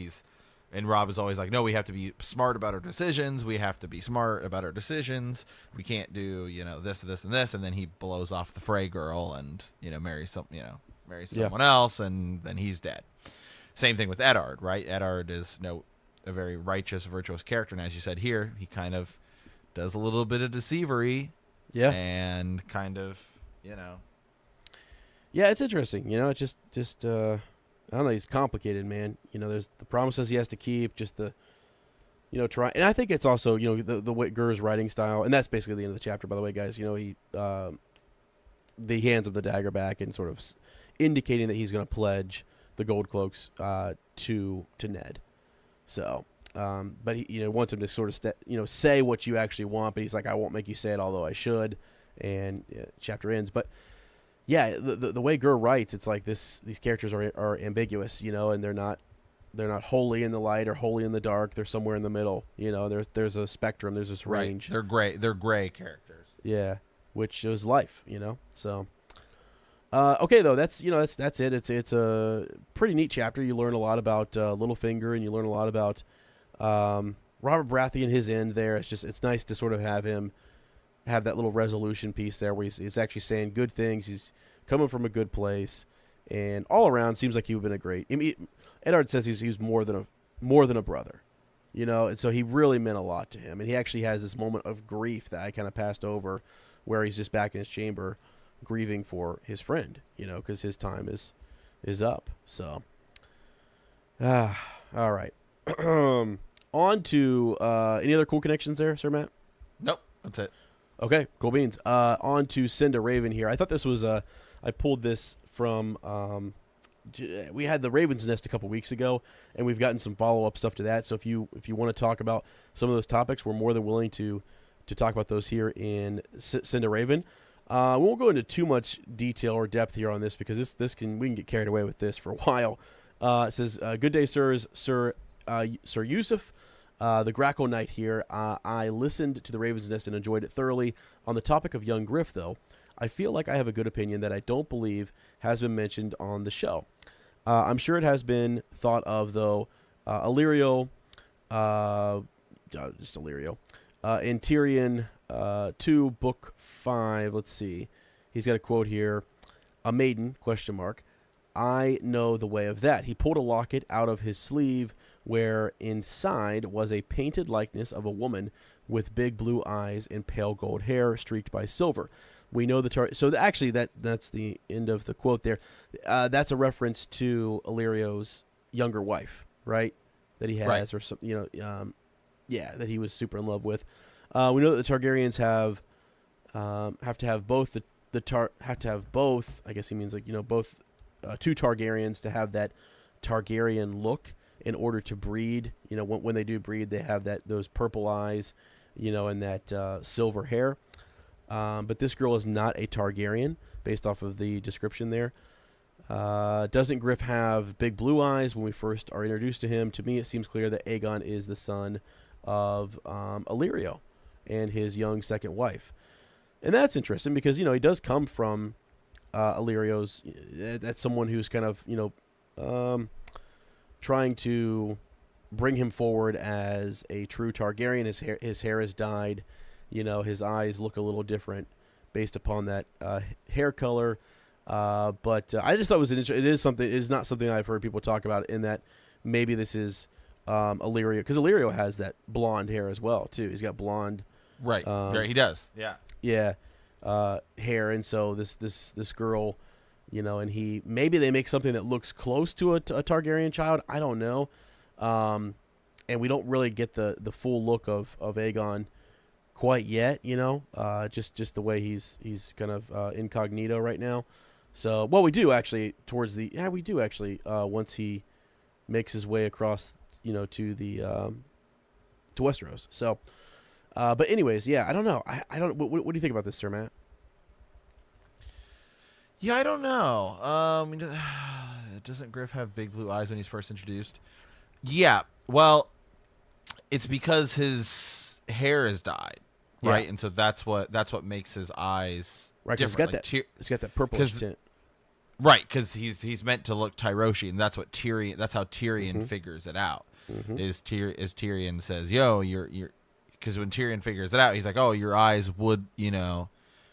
and Robb is always like, no, we have to be smart about our decisions. We have to be smart about our decisions. We can't do, this, and this. And then he blows off the Frey girl and, marries someone else, and then he's dead. Same thing with Eddard, right? Eddard is a very righteous, virtuous character. And as you said here, he kind of does a little bit of deceivery. Yeah. And kind of, Yeah, it's interesting. It's just I don't know. He's complicated, man. There's the promises he has to keep, just the, try. And I think it's also, the way Gurr's writing style, and that's basically the end of the chapter, by the way, guys. He hands him the dagger back and sort of indicating that he's going to pledge the gold cloaks to Ned. So, but he wants him to sort of say what you actually want, but he's like, I won't make you say it, although I should. And chapter ends, but. Yeah, the way Gurr writes, it's like these characters are ambiguous, and they're not wholly in the light or wholly in the dark. They're somewhere in the middle. There's a spectrum. There's this range. Right. They're gray characters. Yeah, which is life. So. Okay, though that's it. It's a pretty neat chapter. You learn a lot about Littlefinger, and you learn a lot about Robert Baratheon. His end there. It's nice to sort of have him. Have that little resolution piece there where he's actually saying good things. He's coming from a good place, and all around seems like he would have been a great. I mean, Eddard says he's more than a brother, and so he really meant a lot to him. And he actually has this moment of grief that I kind of passed over, where he's just back in his chamber, grieving for his friend, because his time is up. So, all right. On to any other cool connections there, Sir Matt? Nope, that's it. Okay, cool beans. On to Send a Raven here. I thought this was I pulled this from we had the Raven's Nest a couple weeks ago, and we've gotten some follow-up stuff to that. So if you want to talk about some of those topics, we're more than willing to talk about those here in Send a Raven. We won't go into too much detail or depth here on this, because we can get carried away with this for a while. It says, "Good day, sirs, Sir Yusuf, the Grackle Knight here. I listened to the Raven's Nest and enjoyed it thoroughly. On the topic of young Griff, though, I feel like I have a good opinion that I don't believe has been mentioned on the show. I'm sure it has been thought of, though. Illyrio, just Illyrio, in Tyrion 2, Book 5, let's see. He's got a quote here. A maiden, ? I know the way of that. He pulled a locket out of his sleeve where inside was a painted likeness of a woman with big blue eyes and pale gold hair streaked by silver. We know actually that's the end of the quote there. That's a reference to Illyrio's younger wife, right? That he has, right. Or something, that he was super in love with. We know that the Targaryens have to have both both. I guess he means both two Targaryens to have that Targaryen look in order to breed. When they do breed, they have those purple eyes, and that silver hair. But this girl is not a Targaryen, based off of the description there. Doesn't Griff have big blue eyes when we first are introduced to him? To me, it seems clear that Aegon is the son of Illyrio and his young second wife. And that's interesting because, he does come from Illyrio's. That's someone who's kind of, trying to bring him forward as a true Targaryen. His hair is dyed. His eyes look a little different based upon that hair color. But I just thought it was it is not something I've heard people talk about, in that maybe this is Illyrio, because Illyrio has that blonde hair as well too. He's got blonde. Right. He does. Yeah. Yeah. Hair, and so this girl, and maybe they make something that looks close to a Targaryen child. I don't know. And we don't really get the full look of Aegon quite yet, just the way he's kind of incognito right now. So, well, we do actually once he makes his way across, to Westeros. So, but anyways, yeah, I don't know. I don't. What do you think about this, Sir Matt? Yeah, I don't know. Doesn't Griff have big blue eyes when he's first introduced? Yeah. Well, it's because his hair is dyed, right? And so that's what makes his eyes different. It's got that purplish tint. Right, because he's meant to look Tyroshian. That's how Tyrion figures it out. Mm-hmm. Is Tyrion says, "Yo, you're," because when Tyrion figures it out, he's like, "Oh, your eyes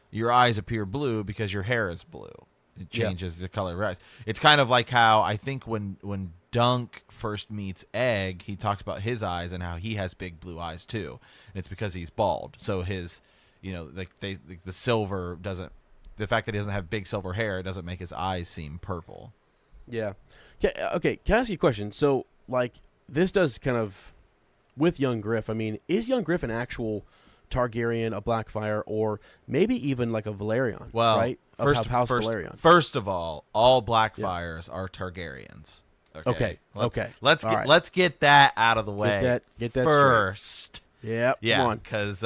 your eyes appear blue because your hair is blue. It changes the color of your eyes." It's kind of like how I think when Dunk first meets Egg, he talks about his eyes and how he has big blue eyes too, and it's because he's bald. So his, the silver doesn't. The fact that he doesn't have big silver hair doesn't make his eyes seem purple. Yeah. Okay. Can I ask you a question? So, this does kind of, with young Griff, I mean, is young Griff an actual Targaryen, a Blackfire, or maybe even like a Valerian? Well, right? Valerian. First of all Blackfires are Targaryens. Okay. Let's get that out of the way. Get that first. Yep. Yeah. Because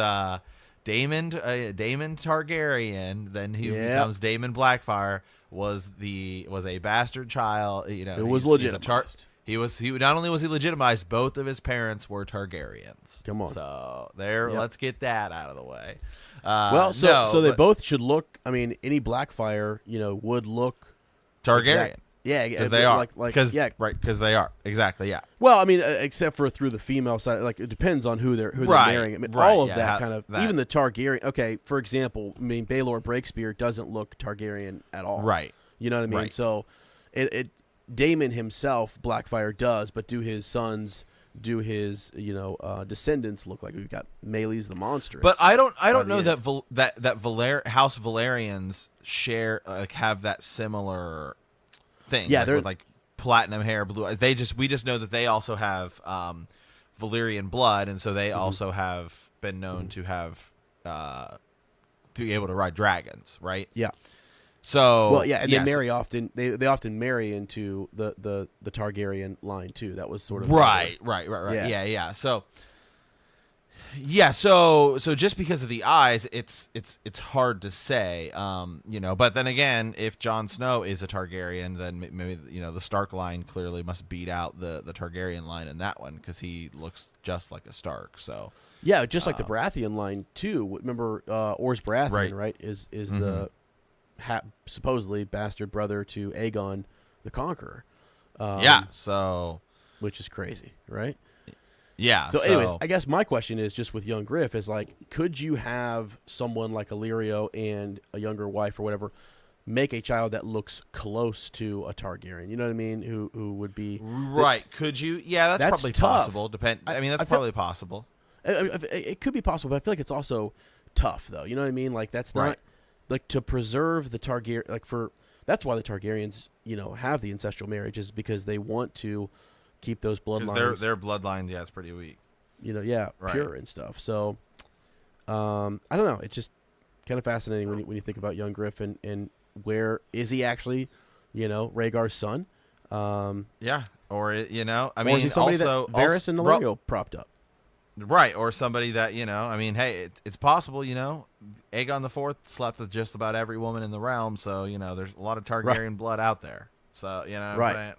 Daemon Targaryen, then he becomes Daemon Blackfire, was a bastard child. It was legitimized. He not only was he legitimized, both of his parents were Targaryens. Come on. So let's get that out of the way. They both should look. I mean, any Blackfire, would look Targaryen. Yeah, because they are. Because they are exactly. Yeah. Well, I mean, except for through the female side, it depends on who they're marrying. I mean, all of that kind of even the Targaryen. Okay, for example, I mean, Baelor Breakspear doesn't look Targaryen at all. Right. You know what I mean? Right. So, Daemon himself, Blackfyre does, but do his sons, do his descendants look like? We've got Meleys the Monstrous. But I don't know that House Valerians share have that similar thing. Yeah, they're with like platinum hair, blue eyes. We just know that they also have Valyrian blood, and so they also have been known to have to be able to ride dragons, right? Yeah. So well, yeah, and they marry often. They often marry into the Targaryen line too. That was sort of right. Yeah. So just because of the eyes, it's hard to say, But then again, if Jon Snow is a Targaryen, then maybe the Stark line clearly must beat out the Targaryen line in that one because he looks just like a Stark. So yeah, just like the Baratheon line too. Remember, Ors Baratheon, right? Is the supposedly bastard brother to Aegon the Conqueror. Which is crazy, right? Yeah. So anyways, I guess my question is just with young Griff is like, could you have someone like Illyrio and a younger wife or whatever make a child that looks close to a Targaryen? You know what I mean? Who would be right? Could you? Yeah, that's probably tough. Possible. That's probably possible. It could be possible, but I feel like it's also tough, though. You know what I mean? Like that's not. Right. Like to preserve the Targaryen, that's why the Targaryens, have the ancestral marriages because they want to keep those bloodlines. Their bloodline, it's pretty weak. Pure and stuff. So, I don't know. It's just kind of fascinating when you think about young Griff and where is he actually, Rhaegar's son? Yeah, or or is he somebody that Varys and Illyrio propped up? Right, or somebody that, hey, it's possible, Aegon IV slept with just about every woman in the realm, so, there's a lot of Targaryen blood out there. So, what I'm saying?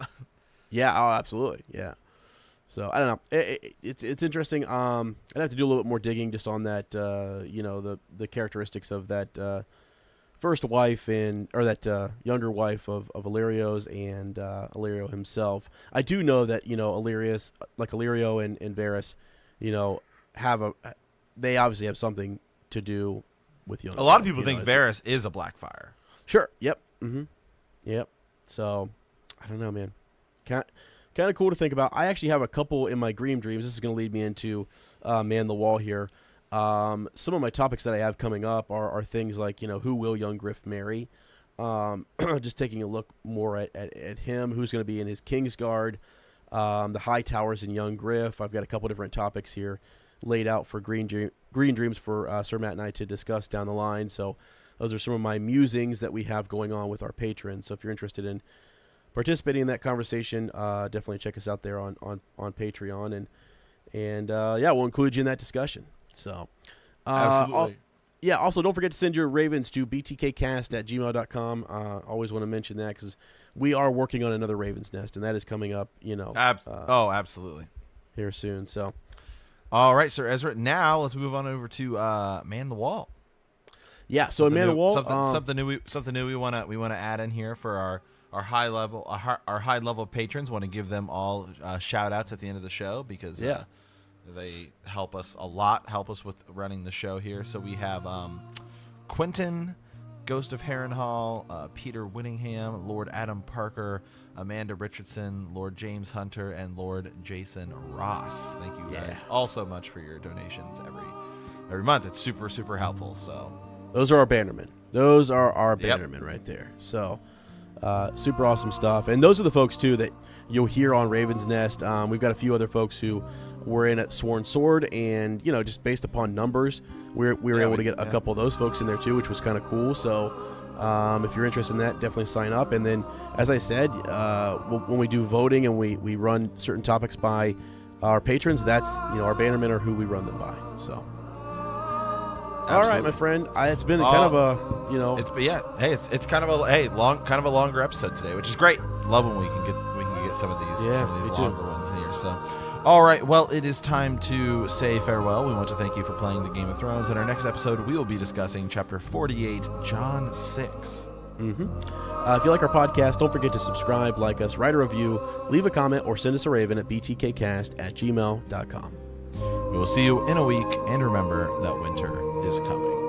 Yeah, oh, absolutely, yeah. So, I don't know. It's interesting. I'd have to do a little bit more digging just on that, the characteristics of that first wife or that younger wife of Illyrio's and Illyrio himself. I do know that, Illyrio and Varys, they obviously have something to do with young. A lot of people think Varys is a Blackfyre. Sure. Yep. Mm-hmm. Yep. So, I don't know, man. Kind of cool to think about. I actually have a couple in my dreams. This is going to lead me into Man the Wall here. Some of my topics that I have coming up are things like, who will young Griff marry? Just taking a look more at him, who's going to be in his Kingsguard. The High Towers and young Griff. I've got a couple different topics here laid out for Green Dreams for Sir Matt and I to discuss down the line. So those are some of my musings that we have going on with our patrons. So if you're interested in participating in that conversation, definitely check us out there on Patreon. And we'll include you in that discussion. So absolutely. Also don't forget to send your ravens to btkcast@gmail.com. Always want to mention that because we are working on another Raven's Nest, and that is coming up, absolutely. Here soon. So, all right, Sir Ezra. Now let's move on over to Man the Wall. Yeah. So in Man the Wall, something new we want to add in here for our high level patrons. Want to give them all shout outs at the end of the show because they help us a lot. Help us with running the show here. So we have Quentin, Ghost of Harrenhal, Peter Whittingham, Lord Adam Parker, Amanda Richardson, Lord James Hunter, and Lord Jason Ross. Thank you guys all so much for your donations every month. It's super, super helpful. So those are our bannermen. Those are our bannermen right there. So super awesome stuff. And those are the folks, too, that you'll hear on Raven's Nest. We've got a few other folks who were in at Sworn Sword, and, just based upon numbers, we were able to get a couple of those folks in there, too, which was kind of cool. So if you're interested in that, definitely sign up. And then, as I said, when we do voting and we run certain topics by our patrons, that's, our bannermen are who we run them by. So. Absolutely. All right, my friend. It's been kind of a, it's kind of a longer episode today, which is great. Love when we can get some of these longer ones in here. So, all right. Well, it is time to say farewell. We want to thank you for playing the Game of Thrones. In our next episode, we will be discussing Chapter 48, Jon 6. Mm-hmm. If you like our podcast, don't forget to subscribe, like us, write a review, leave a comment, or send us a raven at btkcast@gmail.com. We will see you in a week, and remember that winter is coming.